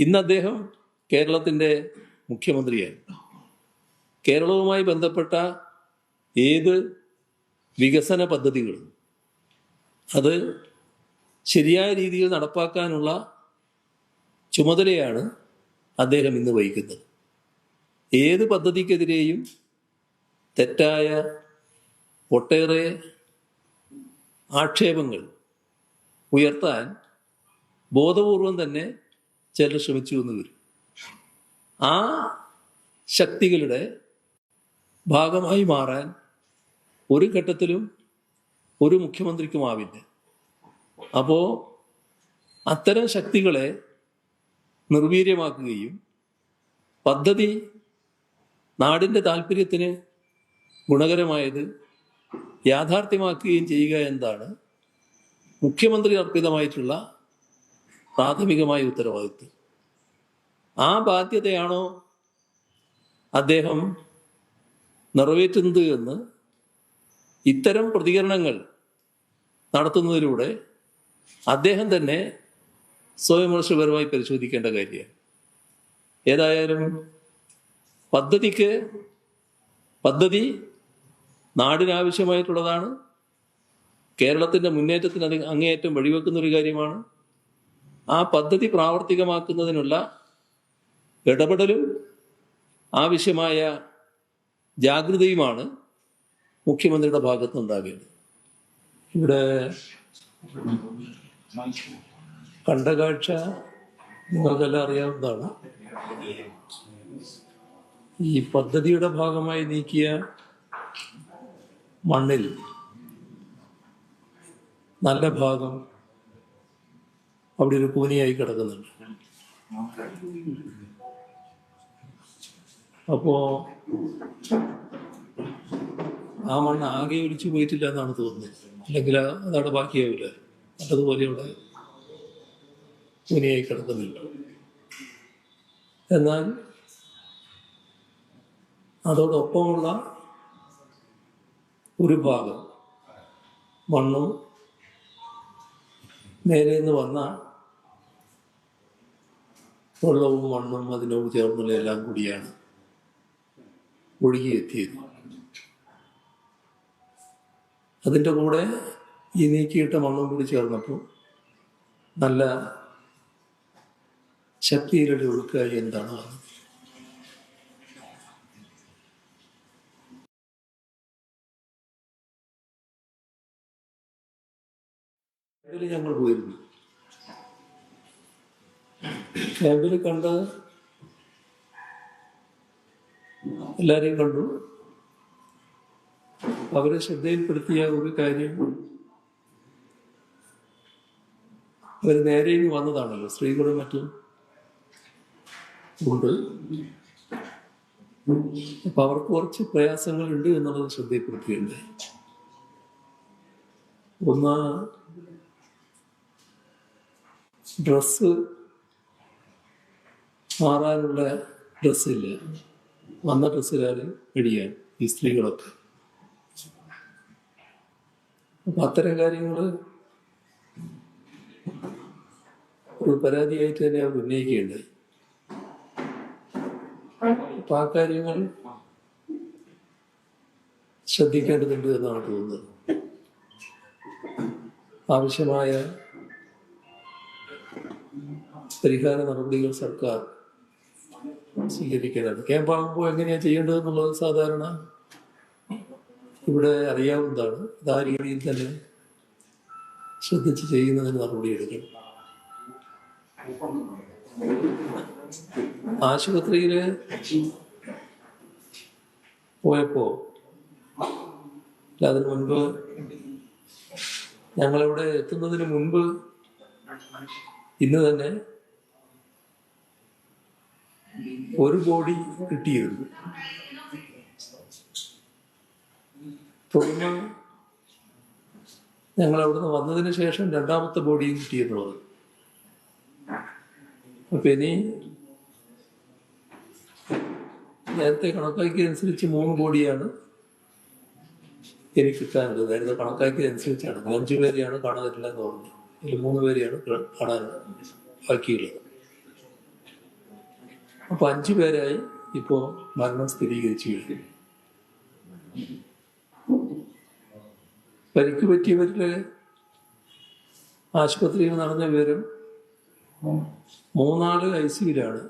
ഇന്ന് അദ്ദേഹം കേരളത്തിൻ്റെ മുഖ്യമന്ത്രിയാണ്. കേരളവുമായി ബന്ധപ്പെട്ട ഏത് വികസന പദ്ധതികളും അത് ശരിയായ രീതിയിൽ നടപ്പാക്കാനുള്ള ചുമതലയാണ് അദ്ദേഹം ഇന്ന് വഹിക്കുന്നത്. ഏത് പദ്ധതിക്കെതിരെയും തെറ്റായ ഒട്ടേറെ ആക്ഷേപങ്ങൾ ഉയർത്താൻ ബോധപൂർവം തന്നെ ചിലർ ശ്രമിച്ചു എന്ന് വരും. ആ ശക്തികളുടെ ഭാഗമായി മാറാൻ ഒരു ഘട്ടത്തിലും ഒരു മുഖ്യമന്ത്രിക്കുമാവില്ല. അപ്പോൾ അത്തരം ശക്തികളെ നിർവീര്യമാക്കുകയും പദ്ധതി നാടിൻ്റെ താല്പര്യത്തിന് ഗുണകരമായത് യാഥാർത്ഥ്യമാക്കുകയും ചെയ്യുക എന്നതാണ് മുഖ്യമന്ത്രി അർപ്പിതമായിട്ടുള്ള പ്രാഥമികമായ ഉത്തരവാദിത്വം. ആ ബാധ്യതയാണോ അദ്ദേഹം നിറവേറ്റുന്നത് എന്ന് ഇത്തരം പ്രതികരണങ്ങൾ നടത്തുന്നതിലൂടെ അദ്ദേഹം തന്നെ സ്വയംവിമർശപരമായി പരിശോധിക്കേണ്ട കാര്യമാണ്. ഏതായാലും പദ്ധതി നാടിനാവശ്യമായിട്ടുള്ളതാണ്. കേരളത്തിൻ്റെ മുന്നേറ്റത്തിന് അങ്ങേയറ്റം വഴിവെക്കുന്ന ഒരു കാര്യമാണ്. ആ പദ്ധതി പ്രാവർത്തികമാക്കുന്നതിനുള്ള ഇടപെടലും ആവശ്യമായ ജാഗ്രതയുമാണ് മുഖ്യമന്ത്രിയുടെ ഭാഗത്തുനിന്നുണ്ടാകേണ്ടത്. ഇവിടെ കണ്ട കാഴ്ച നിങ്ങൾക്കെല്ലാം അറിയാവുന്നതാണ്. ഈ പദ്ധതിയുടെ ഭാഗമായി നീക്കിയ മണ്ണിൽ നല്ല ഭാഗം അവിടെ ഒരു കൂനിയായി കിടക്കുന്നുണ്ട്. അപ്പോ ആ മണ്ണ് ആകെ ഒലിച്ചു പോയിട്ടില്ല എന്നാണ് തോന്നുന്നത്. അല്ലെങ്കിൽ അതവിടെ ബാക്കിയാവില്ല. അതുപോലെ ഇവിടെ കൂനിയായി കിടക്കുന്നുണ്ട്. എന്നാൽ അതോടൊപ്പമുള്ള ഒരു ഭാഗം മണ്ണും നേരെ നിന്ന് വന്ന വെള്ളവും മണ്ണും അതിനോട് ചേർന്നുള്ള എല്ലാം കൂടിയാണ് ഒഴുകിയെത്തിയത്. അതിൻ്റെ കൂടെ ഈ നീക്കിയിട്ട മണ്ണും കൂടി ചേർന്നപ്പോൾ നല്ല ശക്തിയിലുള്ള ഒഴുക്കായി എന്താണ് വന്നത്. ഞങ്ങൾ പോയിരുന്നു. ക്യാമ്പിൽ കണ്ട് എല്ലാവരെയും കണ്ടു. അവരെ ശ്രദ്ധയിൽപ്പെടുത്തിയ ഒരു കാര്യം, അവർ നേരെ വന്നതാണല്ലോ, സ്ത്രീകളും മറ്റും ഉണ്ട്. അപ്പൊ അവർക്ക് കുറച്ച് പ്രയാസങ്ങളുണ്ട് എന്നുള്ളത് ശ്രദ്ധയിൽപ്പെടുത്തുകയുണ്ട്. ഒന്ന്, ഡ്രസ്സ് മാറാനുള്ള ഡ്രസ്സില്ല. വന്ന ഡ്രസ്സിലാണ് ഇടിയാൻ ഈ സ്ത്രീകളൊക്കെ. അപ്പം അത്തരം കാര്യങ്ങൾ ഒരു പരാതിയായിട്ട് തന്നെ അവർ ഉന്നയിക്കുകയുണ്ടായി. അപ്പം ആ കാര്യങ്ങൾ ശ്രദ്ധിക്കേണ്ടതുണ്ട് എന്നാണ് തോന്നുന്നത്. ആവശ്യമായ പരിഹാര നടപടികൾ സർക്കാർ സ്വീകരിക്കേണ്ടത്. ക്യാമ്പാകുമ്പോൾ എങ്ങനെയാണ് ചെയ്യേണ്ടതെന്നുള്ളത് സാധാരണ ഇവിടെ അറിയാവുന്നതാണ്. ഇത് ആ രീതിയിൽ തന്നെ ശ്രദ്ധിച്ച് ചെയ്യുന്നതിന് നടപടിയെടുക്കണം. ആശുപത്രിയിൽ പോയപ്പോൾ അതിന് മുൻപ്, ഞങ്ങളിവിടെ എത്തുന്നതിന് മുൻപ് ഇന്ന് തന്നെ ഒരു ബോഡി കിട്ടിയിരുന്നു. തുടർന്ന് ഞങ്ങൾ അവിടുന്ന് വന്നതിന് ശേഷം രണ്ടാമത്തെ ബോഡിയും കിട്ടിയെന്നുള്ളത്. അപ്പൊ ഇനി നേരത്തെ കണക്കാക്കിയതനുസരിച്ച് 3 ബോഡിയാണ് എനിക്ക് കിട്ടാനുള്ളത്. നേരത്തെ കണക്കാക്കിയതനുസരിച്ചാണ് 5 പേരെയാണ് കാണാനില്ല എന്ന് പറഞ്ഞു. ഇതിൽ 3 പേരെയാണ് കാണാൻ ബാക്കിയുള്ളത്. അപ്പോൾ 5 പേരായി ഇപ്പോൾ മരണം സ്ഥിരീകരിച്ചു കഴിഞ്ഞു. പരിക്ക് പറ്റിയവരിൽ ആശുപത്രിയിൽ നടന്ന വിവരം 3 ആള് ICUവിലാണ്.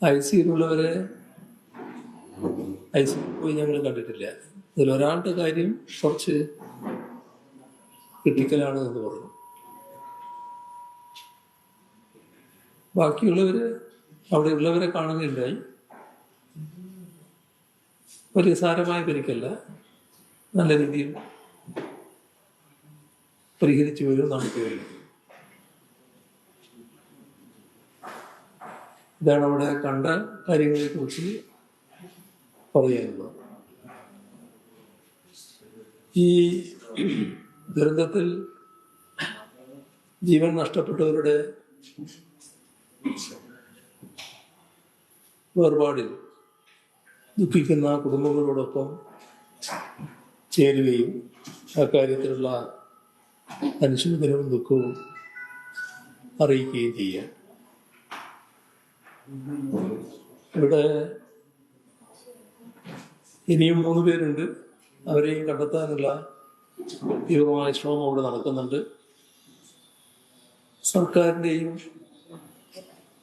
ICUവിലുള്ളവരെ ICU പോയി ഞങ്ങൾ കണ്ടിട്ടില്ല. ഇതിലൊരാളുടെ കാര്യം കുറച്ച് ക്രിട്ടിക്കലാണ് എന്ന് പറഞ്ഞു. ബാക്കിയുള്ളവര് അവിടെ ഉള്ളവരെ കാണുകയുണ്ടായി. വലിയ സാരമായ പരിക്കല്ല, നല്ല രീതിയിൽ പരിഹരിച്ചു വരും നടക്കുകയില്ല. ഇതാണ് അവിടെ കണ്ട കാര്യങ്ങളെ കുറിച്ച് പറയാനുള്ളത്. ഈ ദുരന്തത്തിൽ ജീവൻ നഷ്ടപ്പെട്ടവരുടെ വേർപാടിൽ ദുഃഖിക്കുന്ന കുടുംബങ്ങളോടൊപ്പം ചേരുകയും അക്കാര്യത്തിലുള്ള അനുശോചനവും ദുഃഖവും അറിയിക്കുകയും ചെയ്യാം. ഇവിടെ ഇനിയും 3 പേരുണ്ട്. അവരെയും കണ്ടെത്താനുള്ള തീവ്രമായ ശ്രമം അവിടെ നടക്കുന്നുണ്ട്. സർക്കാരിൻ്റെയും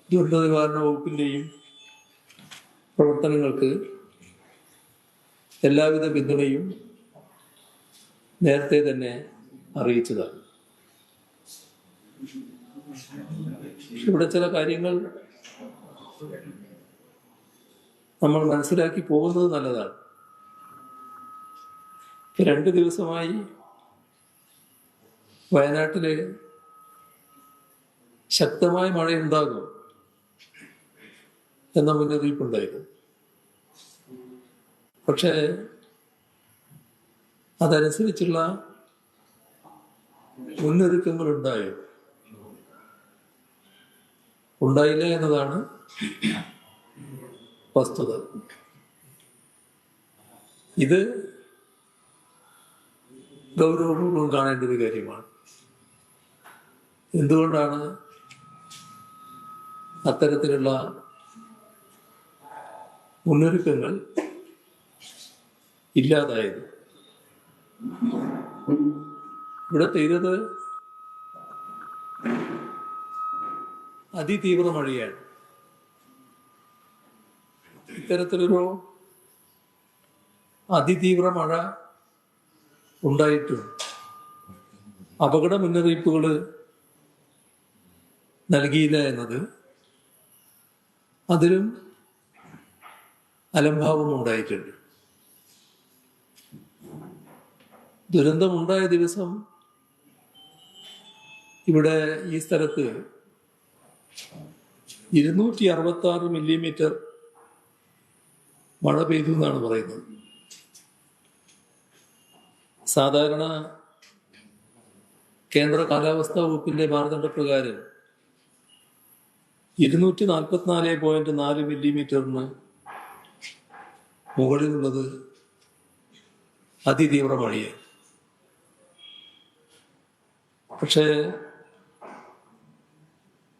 ദുരന്ത നിവാരണ വകുപ്പിൻ്റെയും പ്രവർത്തനങ്ങൾക്ക് എല്ലാവിധ പിന്തുണയും നേരത്തെ തന്നെ അറിയിച്ചതാണ്. ഇവിടെ ചില കാര്യങ്ങൾ നമ്മൾ മനസ്സിലാക്കി പോകുന്നത് നല്ലതാണ്. 2 ദിവസമായി വയനാട്ടില് ശക്തമായ മഴയുണ്ടാകും എന്ന മുന്നറിയിപ്പുണ്ടായിരുന്നു. പക്ഷേ അതനുസരിച്ചുള്ള മുന്നൊരുക്കങ്ങൾ ഉണ്ടായില്ല എന്നതാണ് വസ്തുത. ഇത് ഗൗരവപൂർവ്വം കാണേണ്ട ഒരു കാര്യമാണ്. എന്തുകൊണ്ടാണ് അത്തരത്തിലുള്ള മുന്നൊരുക്കങ്ങൾ ഇല്ലാതായത്? ഇവിടെ പെയ്തത് അതിതീവ്ര മഴയാണ്. ഇത്തരത്തിലൊരു അതിതീവ്ര മഴ ഉണ്ടായിട്ടും അപകട മുന്നറിയിപ്പുകൾ നൽകിയില്ല എന്നത് അതിലും അലംഭാവം ഉണ്ടായിട്ടുണ്ട്. ദുരന്തമുണ്ടായ ദിവസം ഇവിടെ ഈ സ്ഥലത്ത് 266 മില്ലിമീറ്റർ മഴ പെയ്തു എന്നാണ് പറയുന്നത്. സാധാരണ കേന്ദ്ര കാലാവസ്ഥാ വകുപ്പിന്റെ മാനദണ്ഡപ്രകാരം 244.4 മില്ലിമീറ്ററിന് മുകളിലുള്ളത് അതിതീവ്ര മഴയാണ്. പക്ഷേ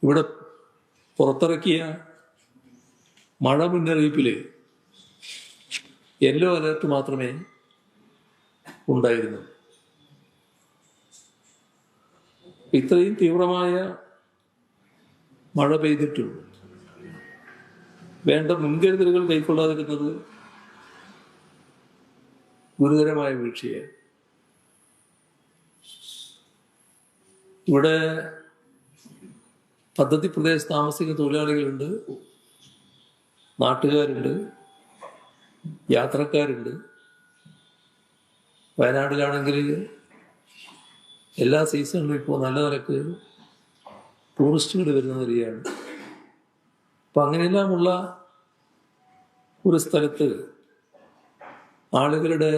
ഇവിടെ പുറത്തിറക്കിയ മഴ മുന്നറിയിപ്പിൽ യെല്ലോ അലേർട്ട് മാത്രമേ ഉണ്ടായിരുന്നു. ഇത്രയും തീവ്രമായ മഴ പെയ്തിട്ടും വേണ്ട മുൻകരുതലുകൾ കൈക്കൊള്ളാതിരുന്നത് ഗുരുതരമായ വീഴ്ചയാണ്. ഇവിടെ പദ്ധതി പ്രദേശത്ത് താമസിക്കുന്ന തൊഴിലാളികളുണ്ട്, നാട്ടുകാരുണ്ട്, യാത്രക്കാരുണ്ട്. വയനാട്ടിലാണെങ്കിൽ എല്ലാ സീസണിലും ഇപ്പോൾ നല്ല നിലക്ക് ടൂറിസ്റ്റുകൾ വരുന്ന വരികയാണ്. അപ്പം അങ്ങനെയെല്ലാമുള്ള ഒരു സ്ഥലത്ത് ആളുകളുടെ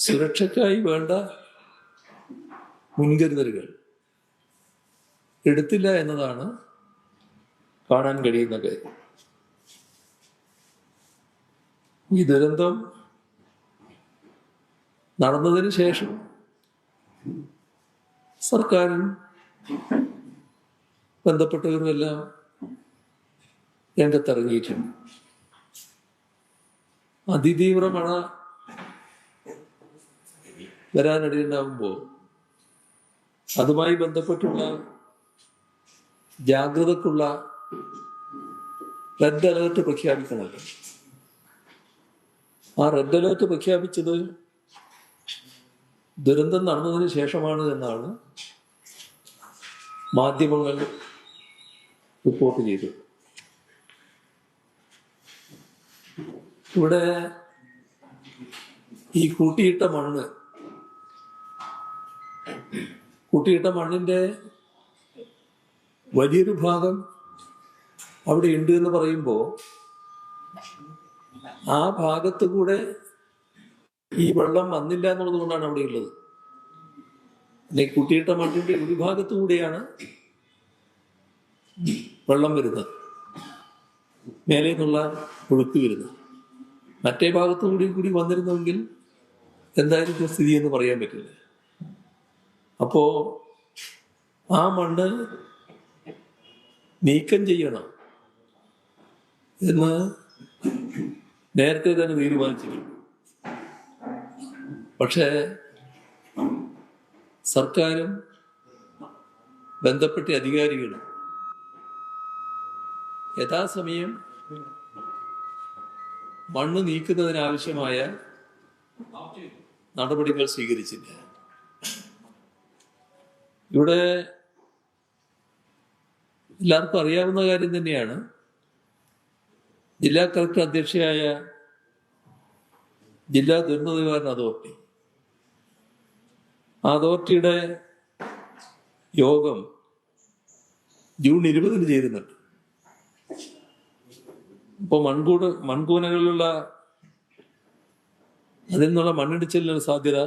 സുരക്ഷയ്ക്കായി വേണ്ട മുൻകരുതലുകൾ എടുത്തില്ല എന്നതാണ് കാണാൻ കഴിയുന്ന കാര്യം. ഈ ദുരന്തം നടന്നതിന് ശേഷം സർക്കാരും ബന്ധപ്പെട്ടവരുമെല്ലാം രംഗത്തിറങ്ങിയിട്ടുണ്ട്. അതിതീവ്ര മഴ വരാനിടയുണ്ടാകുമ്പോൾ അതുമായി ബന്ധപ്പെട്ടുള്ള ജാഗ്രതക്കുള്ള റെഡ് അലേർട്ട് പ്രഖ്യാപിക്കണമല്ലോ. ആ റെഡ് അലേർട്ട് പ്രഖ്യാപിച്ചത് ദുരന്തം നടന്നതിന് ശേഷമാണ് എന്നാണ് മാധ്യമങ്ങൾ റിപ്പോർട്ട് ചെയ്തത്. ഇവിടെ ഈ കൂട്ടിയിട്ട മണ്ണിന്റെ വലിയൊരു ഭാഗം അവിടെ ഉണ്ട് എന്ന് പറയുമ്പോൾ ആ ഭാഗത്ത് കൂടെ ഈ വെള്ളം വന്നില്ല എന്നുള്ളത് കൊണ്ടാണ് അവിടെ ഉള്ളത്. പിന്നെ കൂട്ടിയിട്ട മണ്ണിന്റെ ഒരു ഭാഗത്തു കൂടെയാണ് വെള്ളം വരുന്നത്, മേലെ നിന്നുള്ള ഒഴുക്ക് വരുന്നത്. മറ്റേ ഭാഗത്തു കൂടി വന്നിരുന്നെങ്കിൽ എന്തായിരിക്കും സ്ഥിതി എന്ന് പറയാൻ പറ്റില്ല. അപ്പോ ആ മണ്ണ് നീക്കം ചെയ്യണം എന്ന് നേരത്തെ തന്നെ തീരുമാനിച്ചിട്ടുണ്ട്. പക്ഷേ സർക്കാരും ബന്ധപ്പെട്ട അധികാരികളും യഥാസമയം മണ്ണ് നീക്കുന്നതിനാവശ്യമായ നടപടികൾ സ്വീകരിച്ചില്ല. ഇവിടെ എല്ലാവർക്കും അറിയാവുന്ന കാര്യം തന്നെയാണ്, ജില്ലാ കളക്ടർ അധ്യക്ഷയായ ജില്ലാ ദുരന്ത നിവാരണ അതോറിറ്റി, ആ അതോറിറ്റിയുടെ യോഗം ജൂൺ 20 ചേരുന്നുണ്ട്. ഇപ്പോൾ മൺകൂനകളിലുള്ള അതിൽ നിന്നുള്ള മണ്ണിടിച്ചിലിനുള്ള സാധ്യത,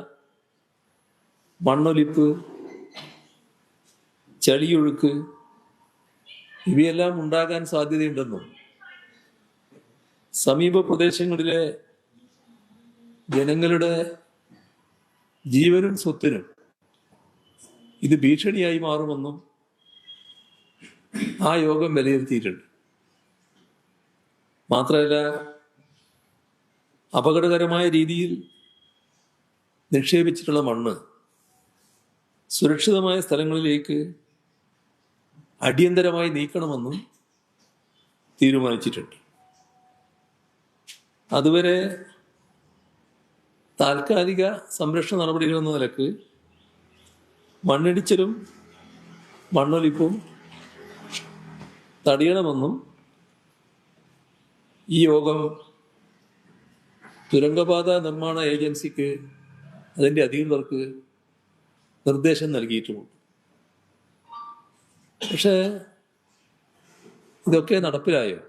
മണ്ണൊലിപ്പ്, ചളിയൊഴുക്ക് ഇവയെല്ലാം ഉണ്ടാകാൻ സാധ്യതയുണ്ടെന്നും സമീപ പ്രദേശങ്ങളിലെ ജനങ്ങളുടെ ജീവനും സ്വത്തിനും ഇത് ഭീഷണിയായി മാറുമെന്നും ആ യോഗം വിലയിരുത്തിയിട്ടുണ്ട്. മാത്രമല്ല, അപകടകരമായ രീതിയിൽ നിക്ഷേപിച്ചിട്ടുള്ള മണ്ണ് സുരക്ഷിതമായ സ്ഥലങ്ങളിലേക്ക് അടിയന്തരമായി നീക്കണമെന്നും തീരുമാനിച്ചിട്ടുണ്ട്. അതുവരെ താൽക്കാലിക സംരക്ഷണ നടപടികൾ എന്ന നിലക്ക് മണ്ണിടിച്ചിലും മണ്ണൊലിപ്പും തടയണമെന്നും ഈ യോഗം തുരങ്കപാത നിർമ്മാണ ഏജൻസിക്ക് അതിൻ്റെ അധികൃതർക്ക് നിർദ്ദേശം നൽകിയിട്ടുമുണ്ട്. പക്ഷേ ഇതൊക്കെ നടപ്പിലായോ?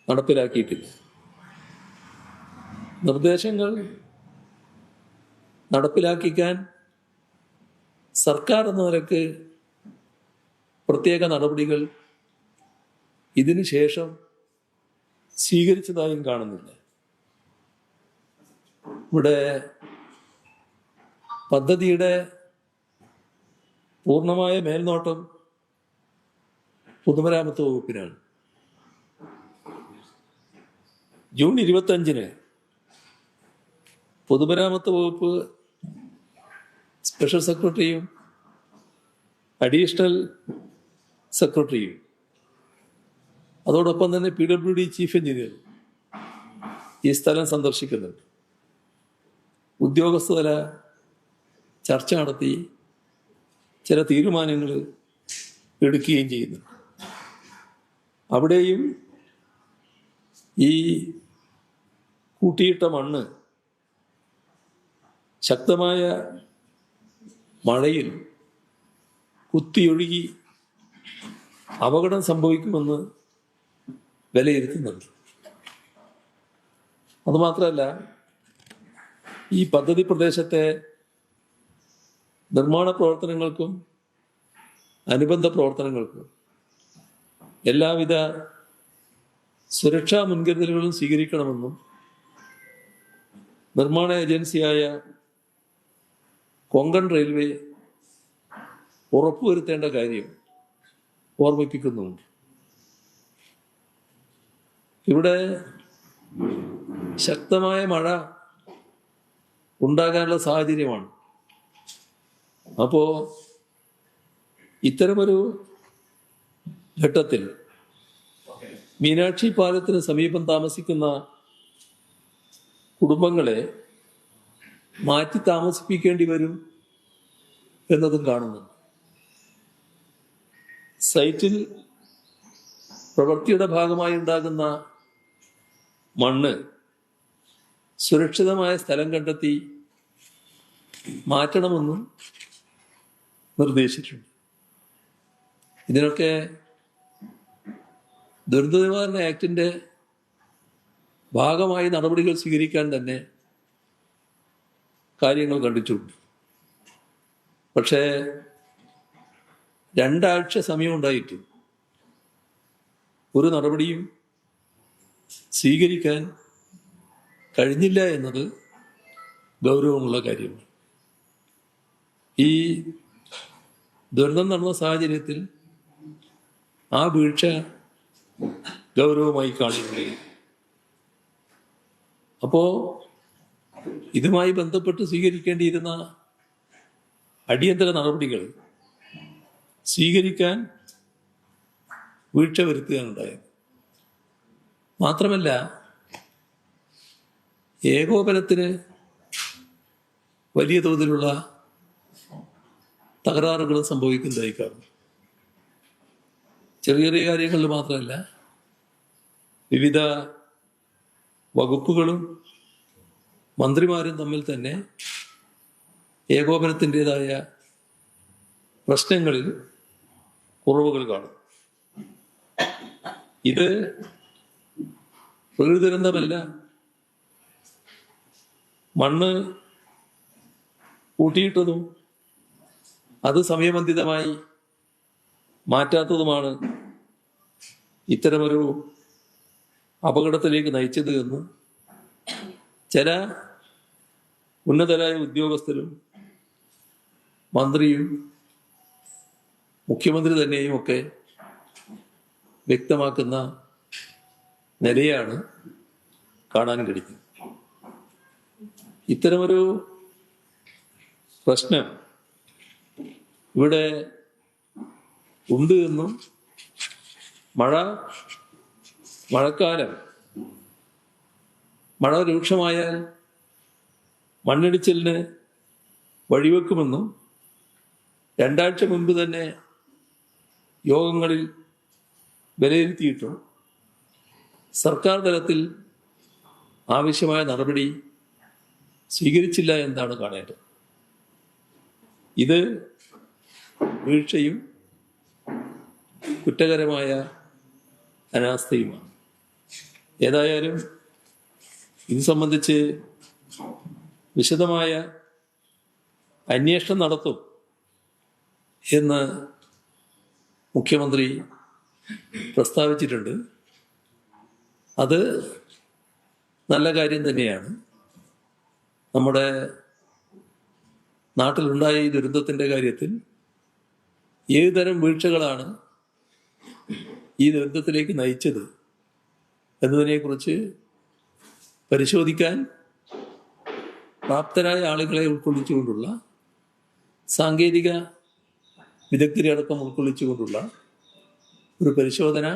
നടപ്പിലാക്കിയിട്ടില്ല. നിർദ്ദേശങ്ങൾ നടപ്പിലാക്കിക്കാൻ സർക്കാർ എന്ന നിലക്ക് പ്രത്യേക നടപടികൾ ഇതിനു ശേഷം സ്വീകരിച്ചതായും കാണുന്നില്ല. ഇവിടെ പദ്ധതിയുടെ പൂർണ്ണമായ മേൽനോട്ടം പൊതുമരാമത്ത് വകുപ്പിനാണ്. ജൂൺ 25 പൊതുമരാമത്ത് വകുപ്പ് സ്പെഷ്യൽ സെക്രട്ടറിയും അഡീഷണൽ സെക്രട്ടറിയും അതോടൊപ്പം തന്നെ PWD ചീഫ് എഞ്ചിനീയർ ഈ സ്ഥലം സന്ദർശിക്കുന്നുണ്ട്. ഉദ്യോഗസ്ഥതല ചർച്ച നടത്തി ചില തീരുമാനങ്ങൾ എടുക്കുകയും ചെയ്യുന്നുണ്ട്. അവിടെയും ഈ കൂട്ടിയിട്ട മണ്ണ് ശക്തമായ മഴയിൽ കുത്തിയൊഴുകി അപകടം സംഭവിക്കുമെന്ന് വിലയിരുത്തുന്നുണ്ട്. അതുമാത്രമല്ല, ഈ പദ്ധതി പ്രദേശത്തെ നിർമ്മാണ പ്രവർത്തനങ്ങൾക്കും അനുബന്ധ പ്രവർത്തനങ്ങൾക്കും എല്ലാവിധ സുരക്ഷാ മുൻകരുതലുകളും സ്വീകരിക്കണമെന്നും നിർമ്മാണ ഏജൻസിയായ കൊങ്കൺ റെയിൽവേ ഉറപ്പുവരുത്തേണ്ട കാര്യം ഓർമ്മിപ്പിക്കുന്നുമുണ്ട്. ഇവിടെ ശക്തമായ മഴ ഉണ്ടാകാനുള്ള സാഹചര്യമാണ്. അപ്പോൾ ഇത്തരമൊരു ഘട്ടത്തിൽ മീനാക്ഷി പാലത്തിന് സമീപം താമസിക്കുന്ന കുടുംബങ്ങളെ മാറ്റി താമസിപ്പിക്കേണ്ടി വരും എന്നതും കാണുന്നുണ്ട്. സൈറ്റിൽ പ്രവൃത്തിയുടെ ഭാഗമായി ഉണ്ടാകുന്ന മണ്ണ് സുരക്ഷിതമായ സ്ഥലം കണ്ടെത്തി മാറ്റണമെന്നും നിർദ്ദേശിച്ചിട്ടുണ്ട്. ഇതിനൊക്കെ ദുരന്ത നിവാരണ ആക്ടിൻ്റെ ഭാഗമായി നടപടികൾ സ്വീകരിക്കാൻ തന്നെ കാര്യങ്ങൾ കണ്ടിട്ടുണ്ട്. പക്ഷേ 2 ആഴ്ച സമയമുണ്ടായിട്ട് ഒരു നടപടിയും സ്വീകരിക്കാൻ കഴിഞ്ഞില്ല എന്നത് ഗൗരവമുള്ള കാര്യമാണ്. ഈ ദുരന്തം നടന്ന സാഹചര്യത്തിൽ ആ വീഴ്ച ഗൗരവമായി കാണുകയും അപ്പോൾ ഇതുമായി ബന്ധപ്പെട്ട് സ്വീകരിക്കേണ്ടിയിരുന്ന അടിയന്തര നടപടികൾ സ്വീകരിക്കാൻ വീഴ്ച വരുത്തുകയാണുണ്ടായത്. മാത്രമല്ല, ഏകോപനത്തിന് വലിയ തോതിലുള്ള തകരാറുകൾ സംഭവിക്കുന്നതായി കാണുന്നു. ചെറിയ ചെറിയ കാര്യങ്ങളിൽ മാത്രമല്ല, വിവിധ വകുപ്പുകളും മന്ത്രിമാരും തമ്മിൽ തന്നെ ഏകോപനത്തിൻ്റെതായ പ്രശ്നങ്ങളിൽ കുറവുകൾ കാണും. ഇത് പ്രകൃതി ദുരന്തമല്ല, മണ്ണ് കൂട്ടിയിട്ടതും അത് സമയബന്ധിതമായി മാറ്റാത്തതുമാണ് ഇത്തരമൊരു അപകടത്തിലേക്ക് നയിച്ചത് എന്ന് ചില ഉന്നതരായ ഉദ്യോഗസ്ഥരും മന്ത്രിയും മുഖ്യമന്ത്രി തന്നെയും ഒക്കെ വ്യക്തമാക്കുന്ന നിലയാണ് കാണാൻ കഴിയുന്നത്. ഇത്തരമൊരു പ്രശ്നം ഇവിടെ ഉണ്ട് എന്നും മഴക്കാലം മഴ രൂക്ഷമായാൽ മണ്ണിടിച്ചിലിന് വഴിവെക്കുമെന്നും 2 ആഴ്ച മുൻപ് തന്നെ യോഗങ്ങളിൽ വിലയിരുത്തിയിട്ടും സർക്കാർ തലത്തിൽ ആവശ്യമായ നടപടി സ്വീകരിച്ചില്ല എന്നാണ് കാണേണ്ടത്. ഇത് വീഴ്ചയും കുറ്റകരമായ അനാസ്ഥയുമാണ്. ഏതായാലും ഇത് സംബന്ധിച്ച് വിശദമായ അന്വേഷണം നടത്തും എന്ന് മുഖ്യമന്ത്രി പ്രസ്താവിച്ചിട്ടുണ്ട്. അത് നല്ല കാര്യം തന്നെയാണ്. നമ്മുടെ നാട്ടിലുണ്ടായ ഈ ദുരന്തത്തിൻ്റെ കാര്യത്തിൽ ഏതുതരം വീഴ്ചകളാണ് ഈ ദുരന്തത്തിലേക്ക് നയിച്ചത് എന്നതിനെക്കുറിച്ച് പരിശോധിക്കാൻ പ്രാപ്തരായ ആളുകളെ ഉൾക്കൊള്ളിച്ചുകൊണ്ടുള്ള, സാങ്കേതിക വിദഗ്ധരെ അടക്കം ഉൾക്കൊള്ളിച്ചുകൊണ്ടുള്ള ഒരു പരിശോധന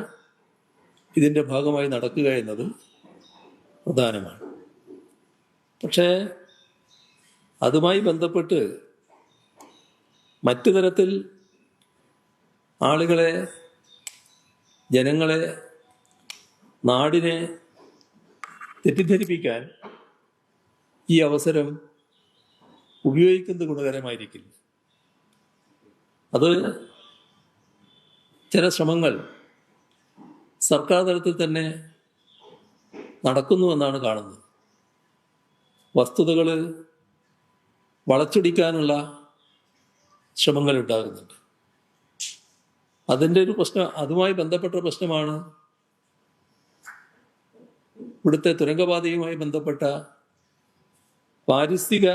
ഇതിൻ്റെ ഭാഗമായി നടക്കുക എന്നത് പ്രധാനമാണ്. പക്ഷേ അതുമായി ബന്ധപ്പെട്ട് മറ്റു തരത്തിൽ ആളുകളെ, ജനങ്ങളെ, നാടിനെ തെറ്റിദ്ധരിപ്പിക്കാൻ ഈ അവസരം ഉപയോഗിക്കുന്നത് ഗുണകരമായിരിക്കില്ല. അത് ചില ശ്രമങ്ങൾ സർക്കാർ തലത്തിൽ തന്നെ നടക്കുന്നുവെന്നാണ് കാണുന്നത്. വസ്തുതകൾ വളച്ചൊടിക്കാനുള്ള ശ്രമങ്ങൾ ഉണ്ടാകുന്നുണ്ട്. അതിൻ്റെ ഒരു പ്രശ്നം, അതുമായി ബന്ധപ്പെട്ട പ്രശ്നമാണ് ഇവിടുത്തെ തുരങ്കപാതയുമായി ബന്ധപ്പെട്ട പാരിസ്ഥിതിക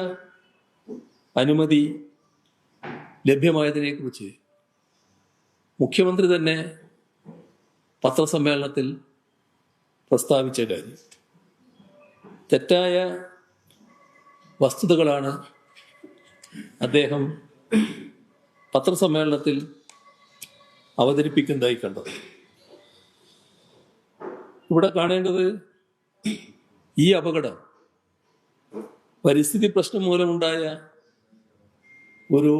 അനുമതി ലഭ്യമായതിനെക്കുറിച്ച് മുഖ്യമന്ത്രി തന്നെ പത്രസമ്മേളനത്തിൽ പ്രസ്താവിച്ച കാര്യം. തെറ്റായ വസ്തുതകളാണ് അദ്ദേഹം പത്രസമ്മേളനത്തിൽ അവതരിപ്പിക്കുന്നതായി കണ്ടത്. ഇവിടെ കാണേണ്ടത് ഈ അപകടം പരിസ്ഥിതി പ്രശ്നം മൂലമുണ്ടായ ഒരു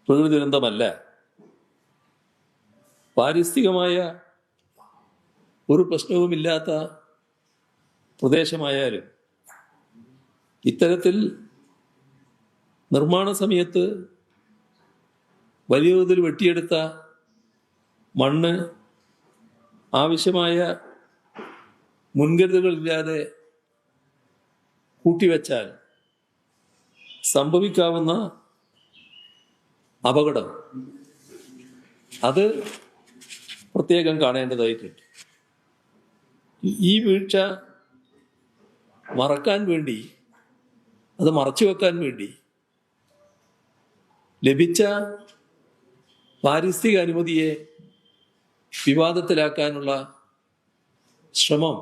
പ്രകൃതി ദുരന്തമല്ല. പാരിസ്ഥിതികമായ ഒരു പ്രശ്നവുമില്ലാത്ത പ്രദേശമായാലും ഇത്തരത്തിൽ നിർമ്മാണ സമയത്ത് വലിയ തോതിൽ വെട്ടിയെടുത്ത മണ്ണ് ആവശ്യമായ മുൻകരുതലുകളില്ലാതെ കൂട്ടിവെച്ചാൽ സംഭവിക്കാവുന്ന അപകടം അത് പ്രത്യേകം കാണേണ്ടതായിട്ടുണ്ട്. ഈ വീഴ്ച മറക്കാൻ വേണ്ടി, അത് മറച്ചു വെക്കാൻ വേണ്ടി ലഭിച്ച പാരിസ്ഥിതിക അനുമതിയെ വിവാദത്തിലാക്കാനുള്ള ശ്രമം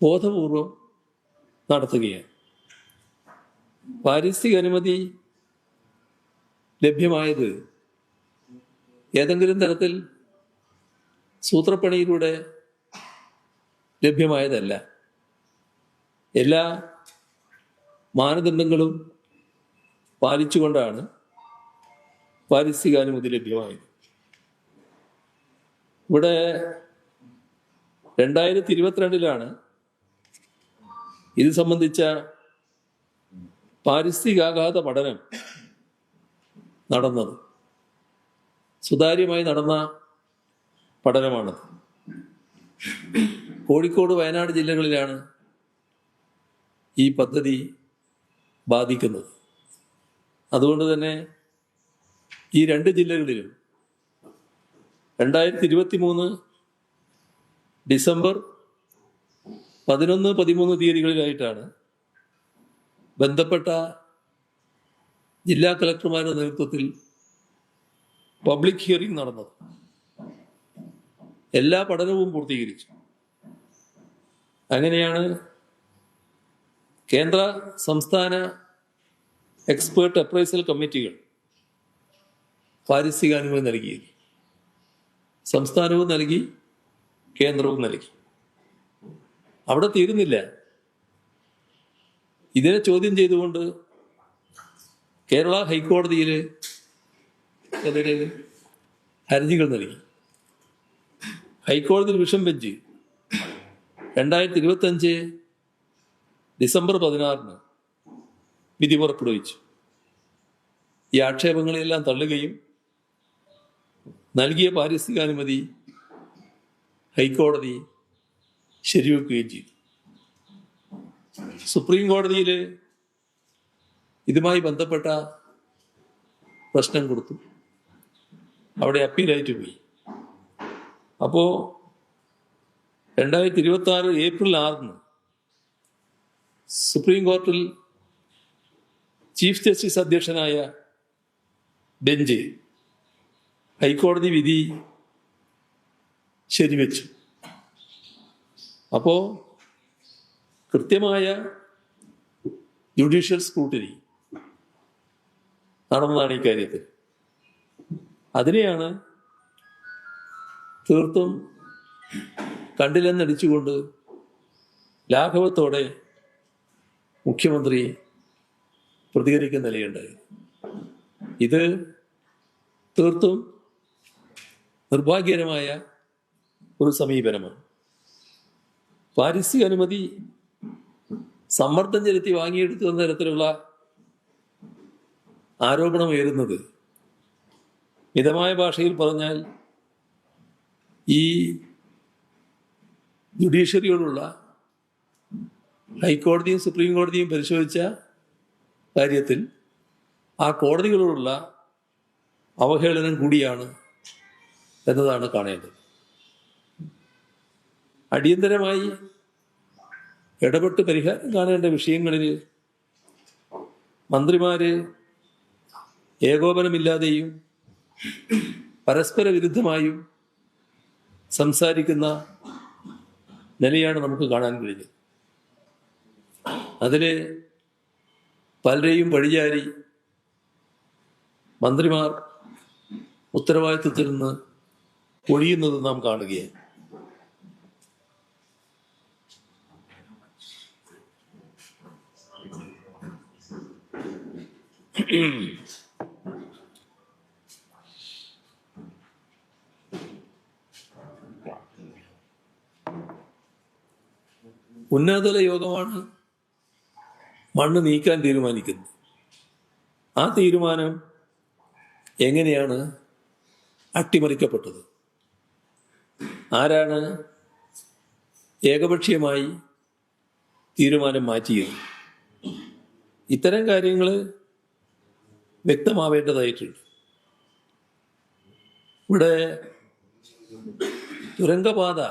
ബോധപൂർവം നടത്തുകയാണ്. പാരിസ്ഥിതിക അനുമതി ലഭ്യമായത് ഏതെങ്കിലും തരത്തിൽ സൂത്രപ്പണിയിലൂടെ ലഭ്യമായതല്ല. എല്ലാ മാനദണ്ഡങ്ങളും പാലിച്ചുകൊണ്ടാണ് പാരിസ്ഥിതികാനുമതി ലഭ്യമായത്. ഇവിടെ 2022 ഇത് സംബന്ധിച്ച പാരിസ്ഥിതികാഘാത പഠനം നടന്നത്. സുതാര്യമായി നടന്ന പഠനമാണത്. കോഴിക്കോട്, വയനാട് ജില്ലകളിലാണ് ഈ പദ്ധതി ബാധിക്കുന്നത്. അതുകൊണ്ട് തന്നെ ഈ രണ്ട് ജില്ലകളിലും 2023 ഡിസംബർ 11, 13 തീയതികളിലായിട്ടാണ് ബന്ധപ്പെട്ട ജില്ലാ കളക്ടർമാരുടെ നേതൃത്വത്തിൽ പബ്ലിക് ഹിയറിംഗ് നടന്നത്. എല്ലാ പഠനവും പൂർത്തീകരിച്ചു. അങ്ങനെയാണ് കേന്ദ്ര സംസ്ഥാന എക്സ്പേർട്ട് അപ്രൈസൽ കമ്മിറ്റികൾ പാരിസ്ഥിതികാനുമതി നൽകിയത്. സംസ്ഥാനവും നൽകി, കേന്ദ്രവും നൽകി. അവിടെ തീരുന്നില്ല. ഇതിനെ ചോദ്യം ചെയ്തുകൊണ്ട് കേരള ഹൈക്കോടതിയിൽ എതിരെ ഹർജികൾ നൽകി. ഹൈക്കോടതി ഡിവിഷൻ ബെഞ്ച് 2025 ഡിസംബർ 16 വിധി പുറപ്പെടുവിച്ചു. ഈ ആക്ഷേപങ്ങളെല്ലാം തള്ളുകയും നൽകിയ പാരിസ്ഥിതികാനുമതി ഹൈക്കോടതി ശരിവെക്കുകയും ചെയ്തു. സുപ്രീം കോടതിയിൽ ഇതുമായി ബന്ധപ്പെട്ട പ്രശ്നം കൊടുത്തു. അവിടെ അപ്പീലായിട്ട് പോയി. അപ്പോൾ 2026 ഏപ്രിൽ 6 സുപ്രീം കോടതിയിൽ ചീഫ് ജസ്റ്റിസ് അധ്യക്ഷനായ ബെഞ്ച് ഹൈക്കോടതി വിധി ശരിവെച്ചു. അപ്പോൾ കൃത്യമായ ജുഡീഷ്യൽ സ്ക്രൂട്ടിനി നടന്നതാണ് ഈ കാര്യത്തിൽ. അതിനെയാണ് തീർത്തും കണ്ടില്ലെന്നടിച്ചുകൊണ്ട് ലാഘവത്തോടെ മുഖ്യമന്ത്രി പ്രതികരിക്കുന്ന നിലയുണ്ടായി. ഇത് തീർത്തും നിർഭാഗ്യകരമായ ഒരു സമീപനമാണ്. പാരിസ്ഥിതിക അനുമതി സമ്മർദ്ദം ചെലുത്തി വാങ്ങിയെടുത്തു എന്ന തരത്തിലുള്ള ആരോപണമുയരുന്നത് മിതമായ ഭാഷയിൽ പറഞ്ഞാൽ ഈ ജുഡീഷ്യറിയോടുള്ള ഹൈക്കോടതിയും സുപ്രീം കോടതിയും പരിശോധിച്ച കാര്യത്തിൽ ആ കോടതികളോടുള്ള അവഹേളനം കൂടിയാണ് എന്നതാണ് കാണേണ്ടത്. അടിയന്തരമായി ഇടപെട്ട് പരിഹാരം കാണേണ്ട വിഷയങ്ങളിൽ മന്ത്രിമാര് ഏകോപനമില്ലാതെയും പരസ്പര വിരുദ്ധമായും സംസാരിക്കുന്ന നിലയാണ് നമുക്ക് കാണാൻ കഴിഞ്ഞത്. അതിൽ പലരെയും വഴിചാരി മന്ത്രിമാർ ഉത്തരവാദിത്വത്തിൽ നിന്ന് ഒഴിയുന്നത് നാം കാണുകയാണ്. ഉന്നതതല യോഗമാണ് മണ്ണ് നീക്കാൻ തീരുമാനിക്കുന്നത്. ആ തീരുമാനം എങ്ങനെയാണ് അട്ടിമറിക്കപ്പെട്ടത്? ആരാണ് ഏകപക്ഷീയമായി തീരുമാനം മാറ്റിയത്? ഇത്തരം കാര്യങ്ങൾ വ്യക്തമാവേണ്ടതായിട്ടുണ്ട്. ഇവിടെ തുരങ്കപാത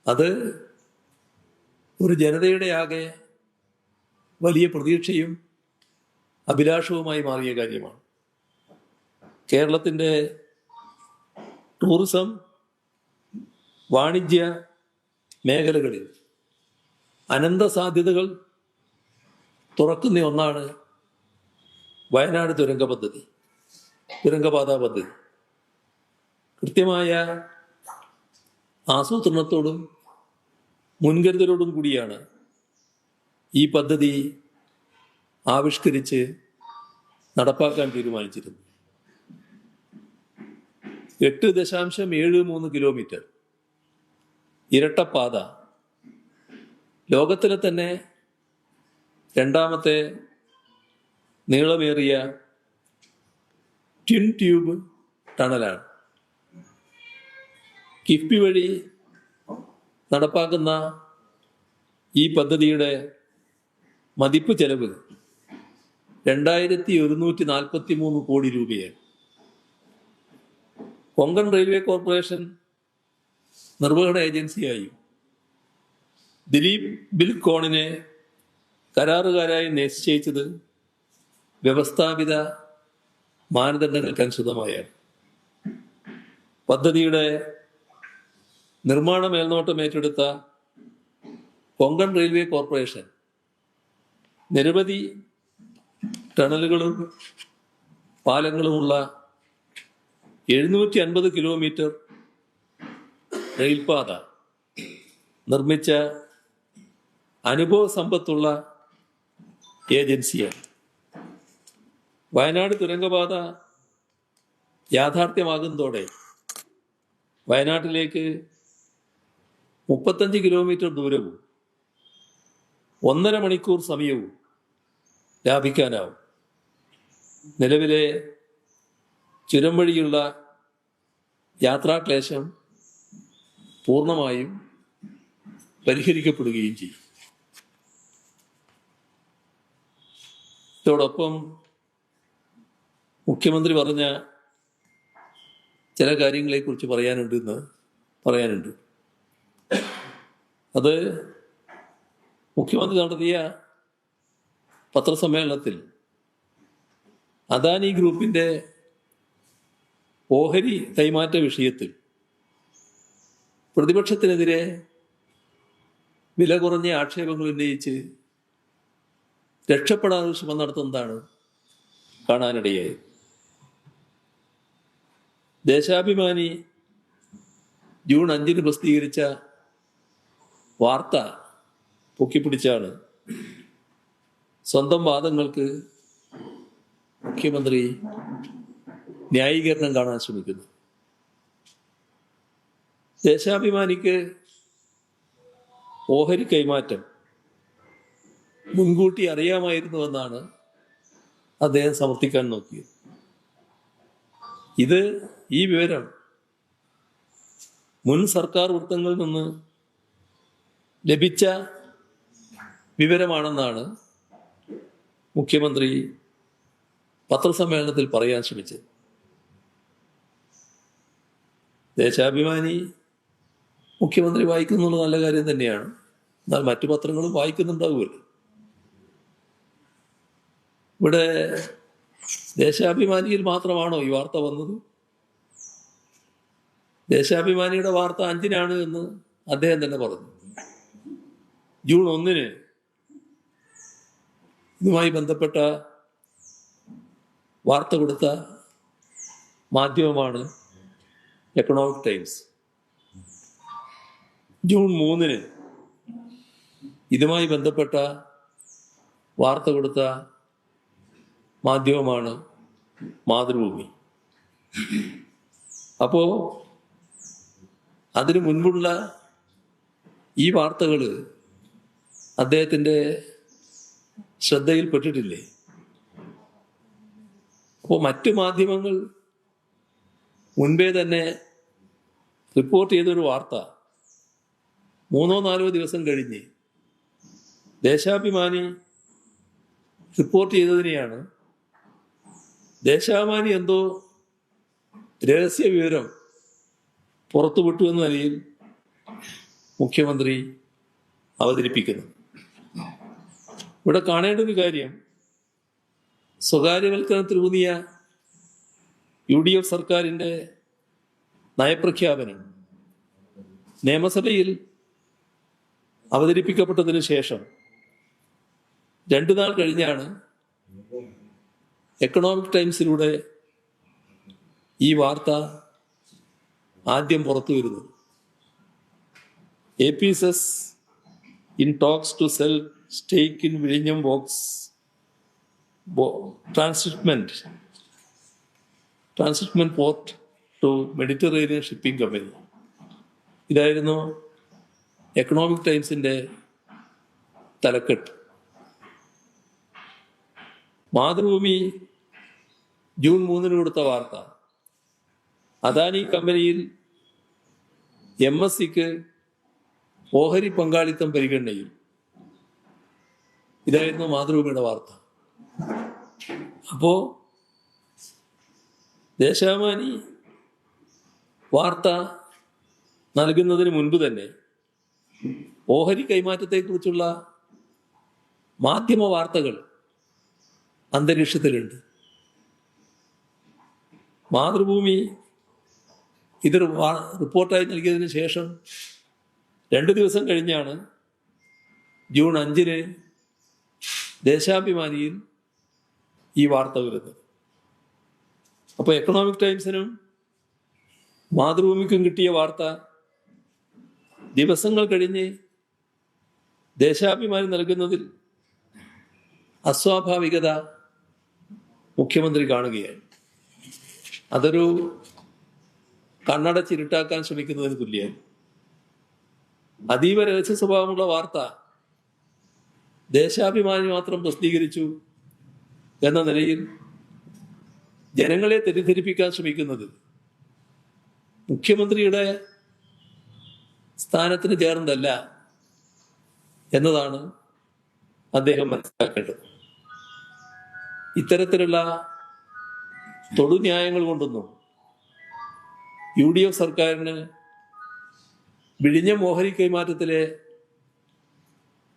അത് ഒരു ജനതയുടെ ആകെ വലിയ പ്രതീക്ഷയും അഭിലാഷവുമായി മാറിയ കാര്യമാണ്. കേരളത്തിൻ്റെ ടൂറിസം വാണിജ്യ മേഖലകളിൽ അനന്ത സാധ്യതകൾ തുറക്കുന്ന ഒന്നാണ് വയനാട് തുരങ്കപാത പദ്ധതി. കൃത്യമായ ആസൂത്രണത്തോടും മുൻകരുതലോടും കൂടിയാണ് ഈ പദ്ധതി ആവിഷ്കരിച്ച് നടപ്പാക്കാൻ തീരുമാനിച്ചിരുന്നത്. 8.73 കിലോമീറ്റർ ഇരട്ടപ്പാത, ലോകത്തിലെ തന്നെ രണ്ടാമത്തെ നീളമേറിയ ട്വിൻ ട്യൂബ് ടണലാണ്. കിഫ്ബി വഴി നടപ്പാക്കുന്ന ഈ പദ്ധതിയുടെ മതിപ്പ് ചെലവ് 2143 കോടി രൂപയാണ്. കൊങ്കൺ റെയിൽവേ കോർപ്പറേഷൻ നിർവഹണ ഏജൻസിയായും ദിലീപ് ബിൽകോണിനെ കരാറുകാരായി നിശ്ചയിച്ചത് വ്യവസ്ഥാപിത മാനദണ്ഡങ്ങൾക്കനുസൃതമായാണ്. പദ്ധതിയുടെ നിർമ്മാണ മേൽനോട്ടം ഏറ്റെടുത്ത കൊങ്കൺ റെയിൽവേ കോർപ്പറേഷൻ നിരവധി ടണലുകളും പാലങ്ങളുമുള്ള 750 കിലോമീറ്റർ റെയിൽപാത നിർമ്മിച്ച അനുഭവ സമ്പത്തുള്ള ഏജൻസിയാണ്. വയനാട് തുരങ്കപാത യാഥാർത്ഥ്യമാകുന്നതോടെ വയനാട്ടിലേക്ക് 35 കിലോമീറ്റർ ദൂരവും 1.5 മണിക്കൂർ സമയവും ലാഭിക്കാനാവും. നിലവിലെ ചുരം വഴിയുള്ള യാത്രാക്ലേശം പൂർണ്ണമായും പരിഹരിക്കപ്പെടുകയും ചെയ്യും. ഇതോടൊപ്പം മുഖ്യമന്ത്രി പറഞ്ഞ ചില കാര്യങ്ങളെക്കുറിച്ച് പറയാനുണ്ട്. അത് മുഖ്യമന്ത്രി നടത്തിയ പത്രസമ്മേളനത്തിൽ അദാനി ഗ്രൂപ്പിൻ്റെ ഓഹരി കൈമാറ്റ വിഷയത്തിൽ പ്രതിപക്ഷത്തിനെതിരെ വില കുറഞ്ഞ ആക്ഷേപങ്ങൾ ഉന്നയിച്ച് രക്ഷപ്പെടാൻ ശ്രമം നടത്തുന്നതാണ് കാണാനിടയായത്. ദേശാഭിമാനി ജൂൺ 5 പ്രസിദ്ധീകരിച്ച വാർത്ത പൊക്കിപ്പിടിച്ചാണ് സ്വന്തം വാദങ്ങൾക്ക് മുഖ്യമന്ത്രി ന്യായീകരണം കാണാൻ ശ്രമിക്കുന്നു. ദേശാഭിമാനിക്ക് ഓഹരി കൈമാറ്റം മുൻകൂട്ടി അറിയാമായിരുന്നുവെന്നാണ് അദ്ദേഹം സമർത്ഥിക്കാൻ നോക്കിയത്. ഈ വിവരം മുൻ സർക്കാർ വൃത്തങ്ങളിൽ നിന്ന് ലഭിച്ച വിവരമാണെന്നാണ് മുഖ്യമന്ത്രി പത്രസമ്മേളനത്തിൽ പറയാൻ ശ്രമിച്ചത്. ദേശാഭിമാനി മുഖ്യമന്ത്രി വായിക്കുന്നുള്ള നല്ല കാര്യം തന്നെയാണ്. എന്നാൽ മറ്റു പത്രങ്ങളും വായിക്കുന്നുണ്ടാവുമല്ലോ. ഇവിടെ ദേശാഭിമാനിയിൽ മാത്രമാണോ ഈ വാർത്ത വന്നത്? ദേശാഭിമാനിയുടെ വാർത്ത 5-നാണ് എന്ന് അദ്ദേഹം തന്നെ പറഞ്ഞു. ജൂൺ 1-ന് ഇതുമായി ബന്ധപ്പെട്ട വാർത്ത കൊടുത്ത മാധ്യമമാണ് എക്കണോമിക് ടൈംസ്. ജൂൺ 3-ന് ഇതുമായി ബന്ധപ്പെട്ട വാർത്ത കൊടുത്ത മാധ്യമമാണ് മാതൃഭൂമി. അപ്പോൾ അതിനു മുൻപുള്ള ഈ വാർത്തകൾ അദ്ദേഹത്തിൻ്റെ ശ്രദ്ധയിൽപ്പെട്ടിട്ടില്ലേ? അപ്പോൾ മറ്റു മാധ്യമങ്ങൾ മുൻപേ തന്നെ റിപ്പോർട്ട് ചെയ്തൊരു വാർത്ത 3-4 ദിവസം കഴിഞ്ഞ് ദേശാഭിമാനി റിപ്പോർട്ട് ചെയ്തതിനെയാണ് ദേശാഭിമാനി എന്തോ രഹസ്യ വിവരം പുറത്തുവിട്ടു എന്ന നിലയിൽ മുഖ്യമന്ത്രി അവതരിപ്പിക്കുന്നു. ഇവിടെ കാണേണ്ട ഒരു കാര്യം, സ്വകാര്യവൽക്കരണത്തിലൂന്നിയ UDF സർക്കാരിൻ്റെ നയപ്രഖ്യാപനം നിയമസഭയിൽ അവതരിപ്പിക്കപ്പെട്ടതിന് ശേഷം 2 നാൾ കഴിഞ്ഞാണ് എക്കണോമിക് ടൈംസിലൂടെ ഈ വാർത്ത ആദ്യം പുറത്തു വരുന്നത്. APSS in talks to sell stake in Vizhinjam Works transshipment port to Mediterranean Shipping Company. ഇതായിരുന്നു എക്കണോമിക് ടൈംസിൻ്റെ തലക്കെട്ട്. മാതൃഭൂമി ജൂൺ 3-ന് കൊടുത്ത വാർത്ത അദാനി കമ്പനിയിൽ MSCക്ക് ഓഹരി പങ്കാളിത്തം പരിഗണനയിൽ. ഇതായിരുന്നു മാതൃഭൂമിയുടെ വാർത്ത. അപ്പോൾ ദേശാഭിമാനി വാർത്ത നൽകുന്നതിന് മുൻപ് തന്നെ ഓഹരി കൈമാറ്റത്തെക്കുറിച്ചുള്ള മാധ്യമ വാർത്തകൾ അന്തരീക്ഷത്തിലുണ്ട്. മാതൃഭൂമി ഇത് റിപ്പോർട്ടായി നൽകിയതിന് ശേഷം 2 ദിവസം കഴിഞ്ഞാണ് ജൂൺ 5-ന് ദേശാഭിമാനിയിൽ ഈ വാർത്ത വരുന്നത്. അപ്പോൾ എക്കണോമിക് ടൈംസിനും മാതൃഭൂമിക്കും കിട്ടിയ വാർത്ത ദിവസങ്ങൾ കഴിഞ്ഞ് ദേശാഭിമാനി നൽകുന്നതിൽ അസ്വാഭാവികത മുഖ്യമന്ത്രി കാണുകയാണ്. അതൊരു കണ്ണടച്ചിരുട്ടാക്കാൻ ശ്രമിക്കുന്നതിന് തുല്യമാണ്. അതീവ രഹസ്യ സ്വഭാവമുള്ള വാർത്ത ദേശാഭിമാനി മാത്രം പ്രസിദ്ധീകരിച്ചു എന്ന നിലയിൽ ജനങ്ങളെ തെറ്റിദ്ധരിപ്പിക്കാൻ ശ്രമിക്കുന്നത് മുഖ്യമന്ത്രിയുടെ സ്ഥാനത്തിന് ചേർന്നതല്ല എന്നതാണ് അദ്ദേഹം മനസ്സിലാക്കേണ്ടത്. ഇത്തരത്തിലുള്ള തൊടുന്യായങ്ങൾ കൊണ്ടൊന്നും UDF സർക്കാരിന് വിഴിഞ്ഞം ഓഹരി കൈമാറ്റത്തിലെ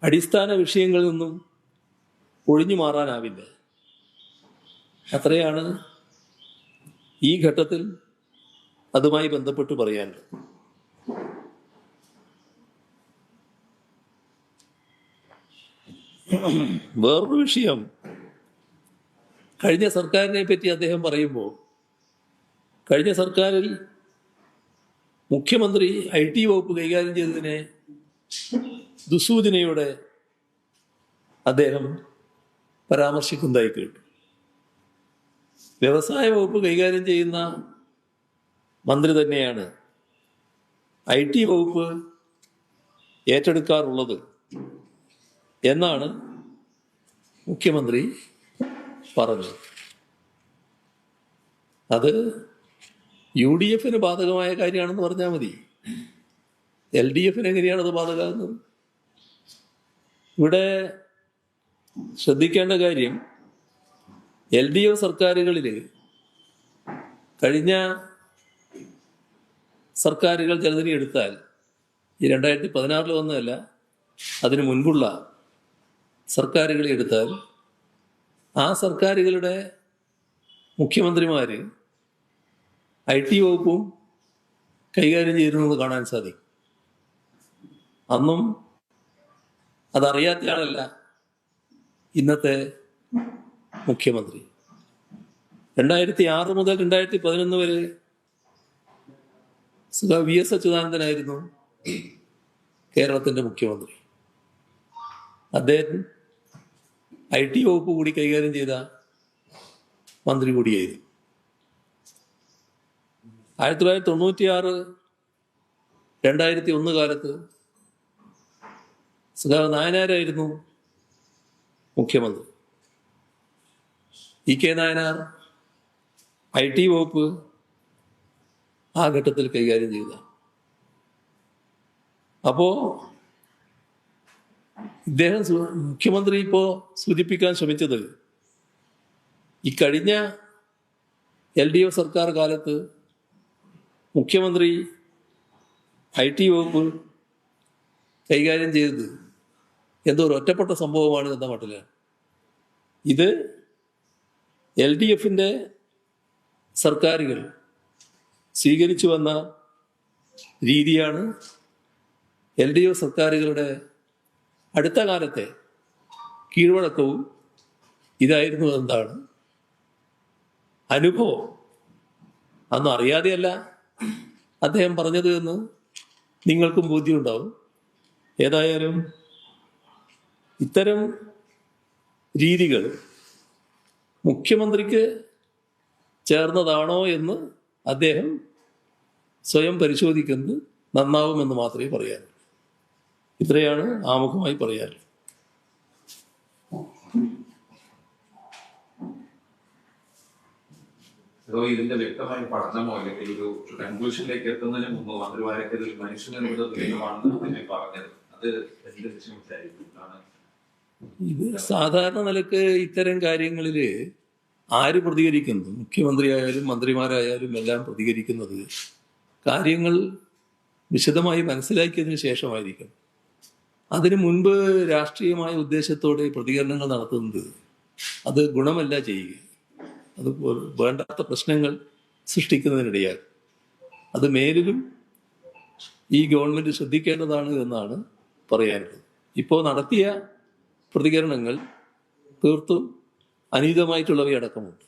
അടിസ്ഥാന വിഷയങ്ങളിൽ നിന്നും ഒഴിഞ്ഞു മാറാനാവില്ല. അത്രയാണ് ഈ ഘട്ടത്തിൽ അതുമായി ബന്ധപ്പെട്ട് പറയാനുള്ളത്. വേറൊരു വിഷയം, കഴിഞ്ഞ സർക്കാരിനെ പറ്റി അദ്ദേഹം പറയുമ്പോൾ കഴിഞ്ഞ സർക്കാരിൽ മുഖ്യമന്ത്രി IT വകുപ്പ് കൈകാര്യം ചെയ്തതിനെ ദുസൂചനയോടെ അദ്ദേഹം പരാമർശിക്കുന്നതായി കേട്ടു. വ്യവസായ വകുപ്പ് കൈകാര്യം ചെയ്യുന്ന മന്ത്രി തന്നെയാണ് IT വകുപ്പ് ഏറ്റെടുക്കാറുള്ളത് എന്നാണ് മുഖ്യമന്ത്രി പറഞ്ഞത്. അത് UDFന് ബാധകമായ കാര്യമാണെന്ന് പറഞ്ഞാൽ മതി. LDFന് എങ്ങനെയാണത് ബാധകമാകുന്നത്? ഇവിടെ ശ്രദ്ധിക്കേണ്ട കാര്യം, LDF സർക്കാരുകളിൽ കഴിഞ്ഞ സർക്കാരുകൾ ജലനിധി എടുത്താൽ, ഈ 2016 വന്നതല്ല, അതിനു മുൻപുള്ള സർക്കാരുകളെ എടുത്താൽ ആ സർക്കാരുകളുടെ മുഖ്യമന്ത്രിമാർ IT വകുപ്പും കൈകാര്യം ചെയ്തിരുന്നത് കാണാൻ സാധിക്കും. അന്നും അതറിയാത്തയാളല്ല ഇന്നത്തെ മുഖ്യമന്ത്രി. 2006 മുതൽ 2011 വരെ VS അച്യുതാനന്ദനായിരുന്നു കേരളത്തിൻ്റെ മുഖ്യമന്ത്രി. അദ്ദേഹം IT വകുപ്പ് കൂടി കൈകാര്യം ചെയ്ത മന്ത്രി കൂടിയായിരുന്നു. 1996, 2001 കാലത്ത് നായനാരായിരുന്നു മുഖ്യമന്ത്രി. EK നായനാർ IT വകുപ്പ് ആ ഘട്ടത്തിൽ കൈകാര്യം ചെയ്ത. അപ്പോ ഇദ്ദേഹം മുഖ്യമന്ത്രി ഇപ്പോൾ സൂചിപ്പിക്കാൻ ശ്രമിച്ചത് ഈ കഴിഞ്ഞ LDF സർക്കാർ കാലത്ത് മുഖ്യമന്ത്രി IT വകുപ്പ് കൈകാര്യം ചെയ്തത് എന്തോ ഒരു ഒറ്റപ്പെട്ട സംഭവമാണ് എന്ന മട്ടിലാണ്. ഇത് LDFൻ്റെ സർക്കാരുകൾ സ്വീകരിച്ചു വന്ന രീതിയാണ്. LDF സർക്കാരുകളുടെ അടുത്ത കാലത്തെ കീഴ്വഴക്കവും ഇതായിരുന്നു എന്നതാണ് അനുഭവം. അന്ന് അറിയാതെയല്ല അദ്ദേഹം പറഞ്ഞത് എന്ന് നിങ്ങൾക്കും ബോധ്യമുണ്ടാവും. ഏതായാലും ഇത്തരം രീതികൾ മുഖ്യമന്ത്രിക്ക് ചേർന്നതാണോ എന്ന് അദ്ദേഹം സ്വയം പരിശോധിക്കുന്നത് നന്നാവുമെന്ന് മാത്രമേ പറയാനുള്ളൂ. ഇത്രയാണ് ആമുഖമായി പറയാനുള്ളത്. ഇതിന്റെ വ്യക്തമായ പഠനമോ അല്ലെങ്കിൽ ഒരു കൺക്ലൂഷനിലേക്ക് എത്തുന്നതിന് മുമ്പ് മന്ത്രിമാരൊക്കെ ഇതിൽ മനുഷ്യനിർമ്മിത ദുരന്തമാണെന്ന് അതിനെ പറഞ്ഞത് അത് എന്ത് ലക്ഷ്യമിട്ടായിരിക്കും? ഇത് സാധാരണ നിലക്ക് ഇത്തരം കാര്യങ്ങളിൽ ആര് പ്രതികരിക്കുന്നു, മുഖ്യമന്ത്രിയായാലും മന്ത്രിമാരായാലും എല്ലാം പ്രതികരിക്കുന്നത് കാര്യങ്ങൾ വിശദമായി മനസ്സിലാക്കിയതിന് ശേഷമായിരിക്കും. അതിനു മുൻപ് രാഷ്ട്രീയമായ ഉദ്ദേശത്തോടെ പ്രതികരണങ്ങൾ നടത്തുന്നത് അത് ഗുണമല്ല ചെയ്യുക. അത് വേണ്ടാത്ത പ്രശ്നങ്ങൾ സൃഷ്ടിക്കുന്നതിനിടയാകും. അത് മേലിലും ഈ ഗവൺമെൻറ് ശ്രദ്ധിക്കേണ്ടതാണ് എന്നാണ് പറയാനുള്ളത്. ഇപ്പോൾ നടത്തിയ പ്രതികരണങ്ങൾ തീർത്തും അനീതമായിട്ടുള്ളവയടക്കമുണ്ട്.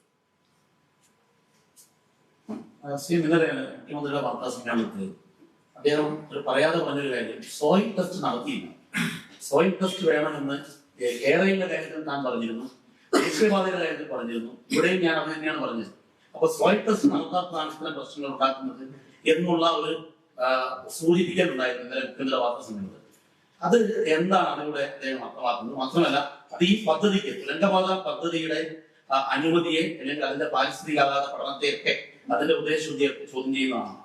ഇന്നലെ മുഖ്യമന്ത്രിയുടെ വാർത്താ സമ്മേളനത്തിൽ അദ്ദേഹം പറയാതെ പറഞ്ഞൊരു കാര്യം, സോയിൽ ടെസ്റ്റ് നടത്തിയില്ല. സോയിൽ ടെസ്റ്റ് വേണമെന്ന് കേരളയുടെ കാര്യത്തിൽ താൻ പറഞ്ഞിരുന്നു, ദേശീയപാതയുടെ കാര്യത്തിൽ പറഞ്ഞിരുന്നു, ഇവിടെയും ഞാൻ അത് തന്നെയാണ് പറഞ്ഞത്. അപ്പൊ സോയിൽ ടെസ്റ്റ് നടത്താത്തതാണ് ഇത്തരം പ്രശ്നങ്ങൾ ഉണ്ടാക്കുന്നത് എന്നുള്ള ഒരു സൂചിപ്പിക്കലുണ്ടായിരുന്നു ഇന്നലെ മുഖ്യമന്ത്രിയുടെ വാർത്താ സമ്മേളനത്തിൽ. അത് എന്താണ് അതിലൂടെ അദ്ദേഹം അർത്ഥമാക്കുന്നത്? മാത്രമല്ല അത് ഈ പദ്ധതിക്ക് തുരങ്കപാത പദ്ധതിയുടെ അനുമതിയെ അല്ലെങ്കിൽ അതിന്റെ പാരിസ്ഥിതികാഘാത പഠനത്തെയൊക്കെ അതിന്റെ ഉദ്ദേശശുദ്ധിയെ ചോദ്യം ചെയ്യുന്നതാണ്.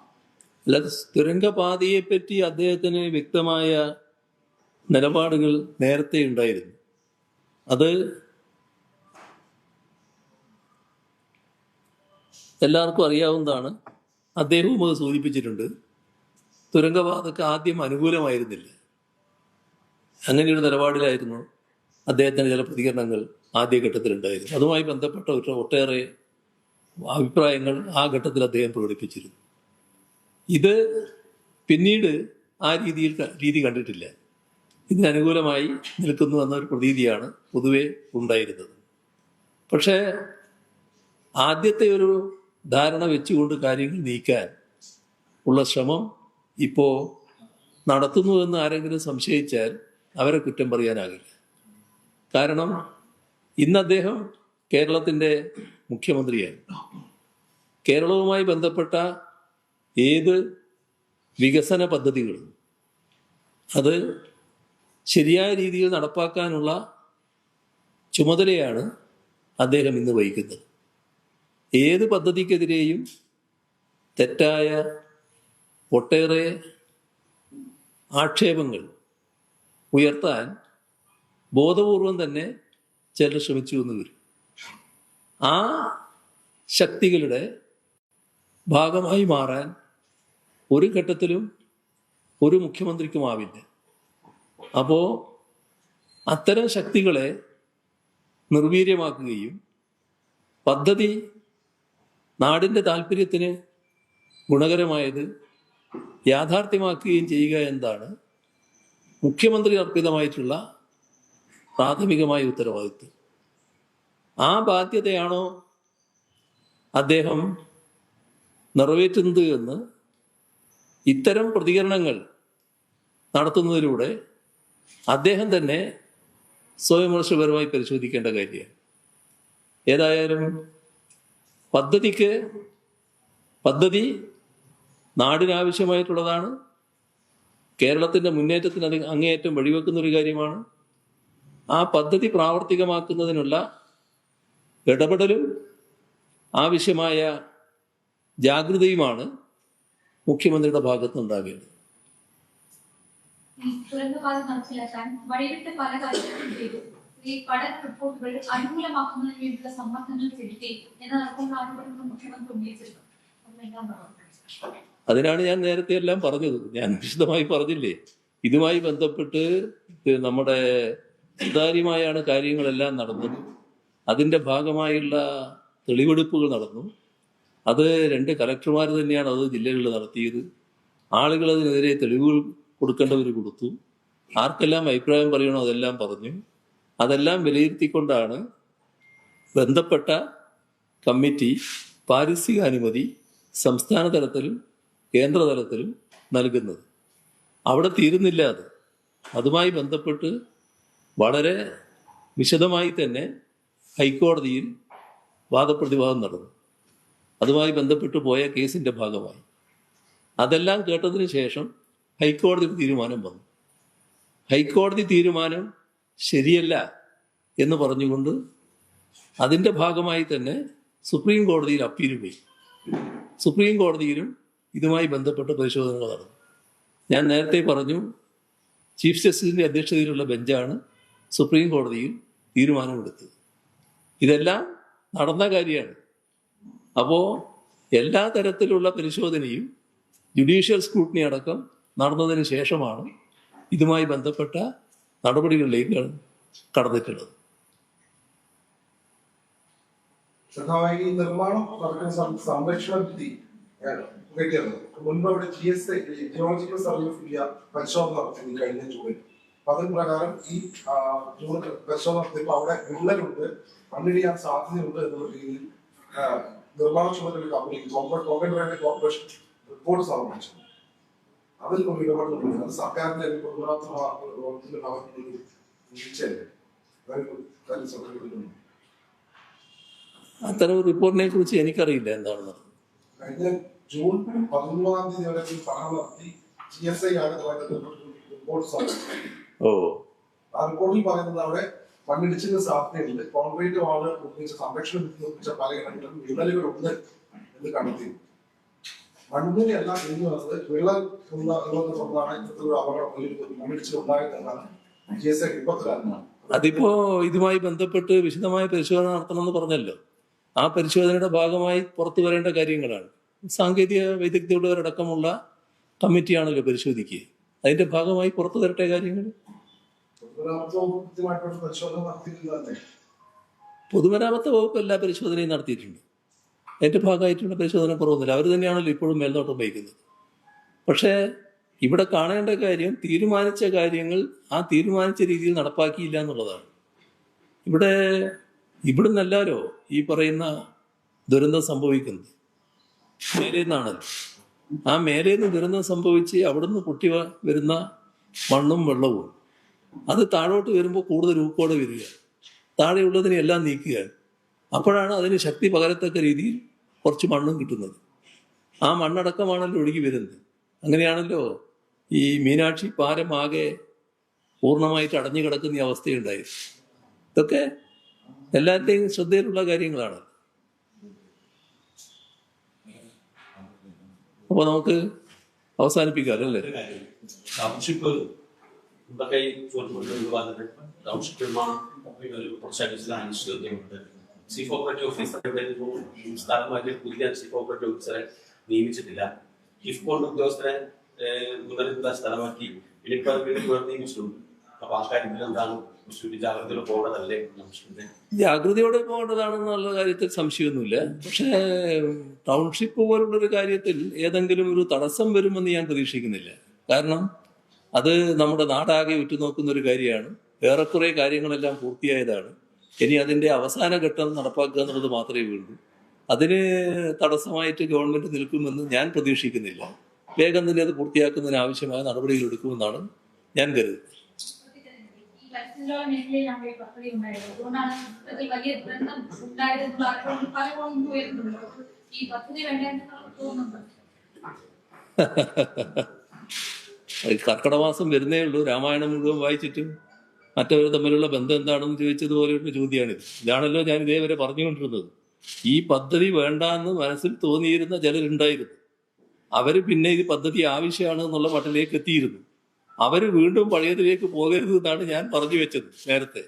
അല്ല, തുരങ്കപാതയെ പറ്റി അദ്ദേഹത്തിന് വ്യക്തമായ നിലപാടുകൾ നേരത്തെ ഉണ്ടായിരുന്നു. അത് എല്ലാവർക്കും അറിയാവുന്നതാണ്. അദ്ദേഹവും അത് സൂചിപ്പിച്ചിട്ടുണ്ട്. തുരങ്കപാതക്ക് ആദ്യം അനുകൂലമായിരുന്നില്ല. അങ്ങനെയൊരു നിലപാടിലായിരുന്നു അദ്ദേഹത്തിന് ചില പ്രതികരണങ്ങൾ ആദ്യഘട്ടത്തിലുണ്ടായിരുന്നു. അതുമായി ബന്ധപ്പെട്ട ഒട്ടേറെ അഭിപ്രായങ്ങൾ ആ ഘട്ടത്തിൽ അദ്ദേഹം പ്രകടിപ്പിച്ചിരുന്നു. ഇത് പിന്നീട് ആ രീതി കണ്ടിട്ടില്ല. ഇതിനനുകൂലമായി നിൽക്കുന്നു എന്നൊരു പ്രതീതിയാണ് പൊതുവെ ഉണ്ടായിരുന്നത്. പക്ഷേ ആദ്യത്തെ ഒരു ധാരണ വെച്ചുകൊണ്ട് കാര്യങ്ങൾ നീക്കാൻ ഉള്ള ശ്രമം ഇപ്പോൾ നടത്തുന്നുവെന്ന് ആരെങ്കിലും സംശയിച്ചാൽ അവരെ കുറ്റം പറയാനാകില്ല. കാരണം ഇന്ന് അദ്ദേഹം കേരളത്തിൻ്റെ മുഖ്യമന്ത്രിയാണ്. കേരളവുമായി ബന്ധപ്പെട്ട ഏത് വികസന പദ്ധതികളും അത് ശരിയായ രീതിയിൽ നടപ്പാക്കാനുള്ള ചുമതലയാണ് അദ്ദേഹം ഇന്ന് വഹിക്കുന്നത്. ഏത് പദ്ധതിക്കെതിരെയും തെറ്റായ ഒട്ടേറെ ആക്ഷേപങ്ങൾ ഉയർത്താൻ ബോധപൂർവം തന്നെ ചിലർ ശ്രമിച്ചു എന്ന് വരും. ആ ശക്തികളുടെ ഭാഗമായി മാറാൻ ഒരു ഘട്ടത്തിലും ഒരു മുഖ്യമന്ത്രിക്കുമാവില്ല. അപ്പോൾ അത്തരം ശക്തികളെ നിർവീര്യമാക്കുകയും പദ്ധതി നാടിൻ്റെ താല്പര്യത്തിന് ഗുണകരമായത് യാഥാർത്ഥ്യമാക്കുകയും ചെയ്യുക എന്നതാണ് മുഖ്യമന്ത്രി അർപ്പിതമായിട്ടുള്ള പ്രാഥമികമായ ഉത്തരവാദിത്വം. ആ ബാധ്യതയാണോ അദ്ദേഹം നിറവേറ്റുന്നത് എന്ന് ഇത്തരം പ്രതികരണങ്ങൾ നടത്തുന്നതിലൂടെ അദ്ദേഹം തന്നെ സ്വയംവിമർശപരമായി പരിശോധിക്കേണ്ട കാര്യമാണ്. ഏതായാലും പദ്ധതി നാടിനാവശ്യമായിട്ടുള്ളതാണ്. കേരളത്തിൻ്റെ മുന്നേറ്റത്തിന് അത് അങ്ങേയറ്റം വഴിവെക്കുന്നൊരു കാര്യമാണ്. ആ പദ്ധതി പ്രാവർത്തികമാക്കുന്നതിനുള്ള ഇടപെടലും ആവശ്യമായ ജാഗ്രതയുമാണ് മുഖ്യമന്ത്രിയുടെ ഭാഗത്തുനിന്നുണ്ടാകേണ്ടത്. തുരങ്കപാത നടപ്പിലാക്കാൻ വഴിവിട്ട് പല കാര്യങ്ങളും ചെയ്തു. ഈ പഠന റിപ്പോർട്ടുകൾ അനുകൂലമാക്കുന്നതിന് വേണ്ടിയുള്ള സമ്മർദ്ദങ്ങൾ ചെലുത്തി എന്നതടക്കമുള്ള ആരോപണങ്ങൾ മുഖ്യമന്ത്രി ഉന്നയിച്ചിരുന്നു. അതിനാണ് ഞാൻ നേരത്തെ എല്ലാം പറഞ്ഞത്. ഞാൻ വിശദമായി പറഞ്ഞില്ലേ, ഇതുമായി ബന്ധപ്പെട്ട് നമ്മുടെ സുതാര്യമായാണ് കാര്യങ്ങളെല്ലാം നടന്നത്. അതിൻ്റെ ഭാഗമായുള്ള തെളിവെടുപ്പുകൾ നടന്നു. അത് 2 കലക്ടർമാർ തന്നെയാണ് അത് ജില്ലകളിൽ നടത്തിയത്. ആളുകൾ അതിനെതിരെ തെളിവുകൾ കൊടുക്കേണ്ടവർ കൊടുത്തു. ആർക്കെല്ലാം അഭിപ്രായം പറയണോ അതെല്ലാം പറഞ്ഞു. അതെല്ലാം വിലയിരുത്തിക്കൊണ്ടാണ് ബന്ധപ്പെട്ട കമ്മിറ്റി പാരിസ്ഥിതികാനുമതി സംസ്ഥാന തലത്തിലും കേന്ദ്ര തലത്തിലും നൽകുന്നത്. അവിടെ തീരുന്നില്ല അത്. അതുമായി ബന്ധപ്പെട്ട് വളരെ വിശദമായി തന്നെ ഹൈക്കോടതിയിൽ വാദപ്രതിവാദം നടന്നു. അതുമായി ബന്ധപ്പെട്ട് പോയ കേസിൻ്റെ ഭാഗമായി അതെല്ലാം കേട്ടതിന് ശേഷം ഹൈക്കോടതി തീരുമാനം വന്നു. ഹൈക്കോടതി തീരുമാനം ശരിയല്ല എന്ന് പറഞ്ഞുകൊണ്ട് അതിൻ്റെ ഭാഗമായി തന്നെ സുപ്രീം കോടതിയിൽ അപ്പീൽ പോയി. സുപ്രീം കോടതിയിലും ഇതുമായി ബന്ധപ്പെട്ട പരിശോധനകൾ നടന്നു. ഞാൻ നേരത്തെ പറഞ്ഞു, ചീഫ് ജസ്റ്റിസിൻ്റെ അധ്യക്ഷതയിലുള്ള ബെഞ്ചാണ് സുപ്രീം കോടതിയിൽ തീരുമാനമെടുത്തത്. ഇതെല്ലാം നടന്ന കാര്യമാണ്. അപ്പോൾ എല്ലാ തരത്തിലുള്ള പരിശോധനയും ജുഡീഷ്യൽ സ്ക്രൂട്ടിനി അടക്കം നടന്നതിന് ശേഷമാണ് ഇതുമായി ബന്ധപ്പെട്ട നടപടികളിലേക്ക് കടന്നിട്ടുള്ളത്. ഈ നിർമ്മാണം നടക്കുന്ന സംരക്ഷണ വിധി മുൻപ് അവിടെ ജിയോളജിക്കൽ സർവേ ഓഫ് ഇന്ത്യ പരിശോധന നടത്തി കഴിഞ്ഞ ജൂണിൽ. അതിന് പ്രകാരം ഈ ജൂൺ പരിശോധന നടത്തിയപ്പോൾ അവിടെ വിള്ളലുണ്ട്, മണ്ണിടിയാൻ സാധ്യതയുണ്ട് എന്നുള്ള രീതിയിൽ നിർമ്മാണ ചുമതല കമ്പനിക്ക് കോർപ്പറേഷൻ റിപ്പോർട്ട് സമർപ്പിച്ചു. അതിൽ ഒരു ഇടപെടലുണ്ട്. അത് സർക്കാരിന്റെ അത്തരം റിപ്പോർട്ടിനെ കുറിച്ച് എനിക്കറിയില്ല എന്താണെന്ന്. കഴിഞ്ഞ ജൂൺ 13-ാം തീയതി വരെ പഠനം നടത്തി GSI ആണ് റിപ്പോർട്ട് സമർപ്പിച്ചത്. ആ റിപ്പോർട്ടിൽ പറയുന്നത് അവിടെ മണ്ണിടിച്ചിന് സാധ്യതയുണ്ട്, കോൺക്രീറ്റ് വാള് നിർമ്മിച്ച സംരക്ഷണം നിർമ്മിച്ച പലയിടങ്ങളിലും വിള്ളലുകളുണ്ട് എന്ന് കണ്ടെത്തി. മണ്ണിനെ എല്ലാം കഴിഞ്ഞു വന്നത് വിള്ളൽ കൊണ്ടാണ് ഇത്തരത്തിലൊരു അപകടം മണ്ണിടിച്ചിൽ ഉണ്ടായതെന്നാണ് GSI റിപ്പോർട്ടിലാണ്. അതിപ്പോ ഇതുമായി ബന്ധപ്പെട്ട് വിശദമായ പരിശോധന നടത്തണമെന്ന് പറഞ്ഞല്ലോ. ആ പരിശോധനയുടെ ഭാഗമായി പുറത്തു വരേണ്ട കാര്യങ്ങളാണ്. സാങ്കേതിക വൈദഗ്ധ്യമുള്ളവരടക്കമുള്ള കമ്മിറ്റിയാണല്ലോ പരിശോധിക്കുക. അതിന്റെ ഭാഗമായി പുറത്തു വരട്ടെ കാര്യങ്ങൾ. പൊതുമരാമത്ത് വകുപ്പ് എല്ലാ പരിശോധനയും നടത്തിയിട്ടുണ്ട്. അതിന്റെ ഭാഗമായിട്ടുള്ള പരിശോധന കുറവൊന്നുമില്ല. അവർ തന്നെയാണല്ലോ ഇപ്പോഴും മേൽനോട്ടം വഹിക്കുന്നത്. പക്ഷേ ഇവിടെ കാണേണ്ട കാര്യം, തീരുമാനിച്ച കാര്യങ്ങൾ ആ തീരുമാനിച്ച രീതിയിൽ നടപ്പാക്കിയില്ല എന്നുള്ളതാണ്. ഇവിടുന്നല്ലോ ഈ പറയുന്ന ദുരന്തം സംഭവിക്കുന്നത്, മേലേ നിന്നാണല്ലോ. ആ മേലേന്ന് ദുരന്തം സംഭവിച്ച് അവിടുന്ന് പൊട്ടി വരുന്ന മണ്ണും വെള്ളവും അത് താഴോട്ട് വരുമ്പോൾ കൂടുതൽ ഊക്കോടെ വരിക, താഴെയുള്ളതിനെ എല്ലാം നീക്കുക. അപ്പോഴാണ് അതിന് ശക്തി പകരത്തക്ക രീതിയിൽ കുറച്ച് മണ്ണും കിട്ടുന്നത്. ആ മണ്ണടക്കമാണല്ലോ ഒഴുകി വരുന്നത്. അങ്ങനെയാണല്ലോ ഈ മീനാക്ഷി പാലം ആകെ പൂർണ്ണമായിട്ട് അടഞ്ഞു കിടക്കുന്ന അവസ്ഥയുണ്ടായി. ഇതൊക്കെ എല്ലാവരുടെയും ശ്രദ്ധയിലുള്ള കാര്യങ്ങളാണ്. അപ്പോൾ നമുക്ക് അവസാനിപ്പിക്കാം അല്ലേ? ടൗൺഷിപ്പ് ടൗൺഷിപ്പ് നിർമ്മാണം ചീഫ് ഓപ്പറേറ്റീവ് ഓഫീസറുടെ സ്ഥലം മാറ്റി പുതിയ ചീഫ് ഓപ്പറേറ്റീവ് ഓഫീസറെ നിയമിച്ചിട്ടില്ല. ഇഫ്കോൺ ഉദ്യോഗസ്ഥരെ മുതലെടുത്ത സ്ഥലമാക്കി ഇനിയിപ്പോൾ നിയമിച്ചിട്ടുണ്ട്. അപ്പൊ ആ കാര്യത്തിൽ എന്താണ് കുറച്ചുകൂടി ജാഗ്രതയോടെ പോകേണ്ടതല്ലേ കമ്മീഷന്റെ? ജാഗ്രതയോടെ പോകേണ്ടതാണെന്നുള്ള കാര്യത്തിൽ സംശയമൊന്നുമില്ല. പക്ഷേ ടൗൺഷിപ്പ് പോലുള്ളൊരു കാര്യത്തിൽ ഏതെങ്കിലും ഒരു തടസ്സം വരുമെന്ന് ഞാൻ പ്രതീക്ഷിക്കുന്നില്ല. കാരണം അത് നമ്മുടെ നാടാകെ ഉറ്റുനോക്കുന്ന ഒരു കാര്യമാണ്. ഏറെക്കുറെ കാര്യങ്ങളെല്ലാം പൂർത്തിയായതാണ്. ഇനി അതിൻ്റെ അവസാന ഘട്ടം നടപ്പാക്കുക എന്നുള്ളത് മാത്രമേ ഉള്ളൂ. അതിന് തടസ്സമായിട്ട് ഗവൺമെന്റ് നിൽക്കുമെന്ന് ഞാൻ പ്രതീക്ഷിക്കുന്നില്ല. വേഗം തന്നെ അത് പൂർത്തിയാക്കുന്നതിന് ആവശ്യമായ നടപടികൾ എടുക്കുമെന്നാണ് ഞാൻ കരുതുന്നത്. ഈ പരിസ്ഥിതിലോല മേഖലയിലാണ് ഈ പദ്ധതി ഉണ്ടായത്. അതുകൊണ്ടാണ് ഇത്തരത്തിൽ വലിയ ദുരന്തം ഉണ്ടായതെന്നുള്ള ആരോപണം പലപ്പോഴും ഉയരുന്നുണ്ട്. ഈ പദ്ധതി വേണ്ടെന്ന് തോന്നുന്നുണ്ട്. കർക്കിടമാസം വരുന്നേ ഉള്ളൂ. രാമായണം മുഴുവൻ വായിച്ചിട്ടും മറ്റവർ തമ്മിലുള്ള ബന്ധം എന്താണെന്ന് ചോദിച്ചതുപോലെയുള്ള ചോദ്യമാണിത്. ഇതാണല്ലോ ഞാൻ ഇതേവരെ പറഞ്ഞുകൊണ്ടിരുന്നത്. ഈ പദ്ധതി വേണ്ടാന്ന് മനസ്സിൽ തോന്നിയിരുന്ന ചിലരുണ്ടായിരുന്നു. അവർ പിന്നെ ഈ പദ്ധതി ആവശ്യമാണ് എന്നുള്ള മട്ടിലേക്ക് എത്തിയിരുന്നു. അവർ വീണ്ടും പഴയതിലേക്ക് പോകരുത് എന്നാണ് ഞാൻ പറഞ്ഞു വെച്ചത് നേരത്തെ.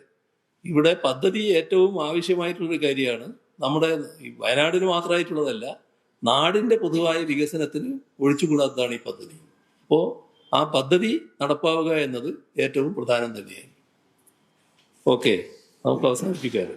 ഇവിടെ പദ്ധതി ഏറ്റവും ആവശ്യമായിട്ടുള്ളൊരു കാര്യമാണ്. നമ്മുടെ വയനാടിന് മാത്രമായിട്ടുള്ളതല്ല, നാടിൻ്റെ പൊതുവായ വികസനത്തിന് ഒഴിച്ചുകൂടാത്തതാണ് ഈ പദ്ധതി. അപ്പോൾ ആ പദ്ധതി നടപ്പാവുക എന്നത് ഏറ്റവും പ്രധാനം തന്നെയാണ്. ഓക്കെ, നമുക്ക് അവസാനിപ്പിക്കാം.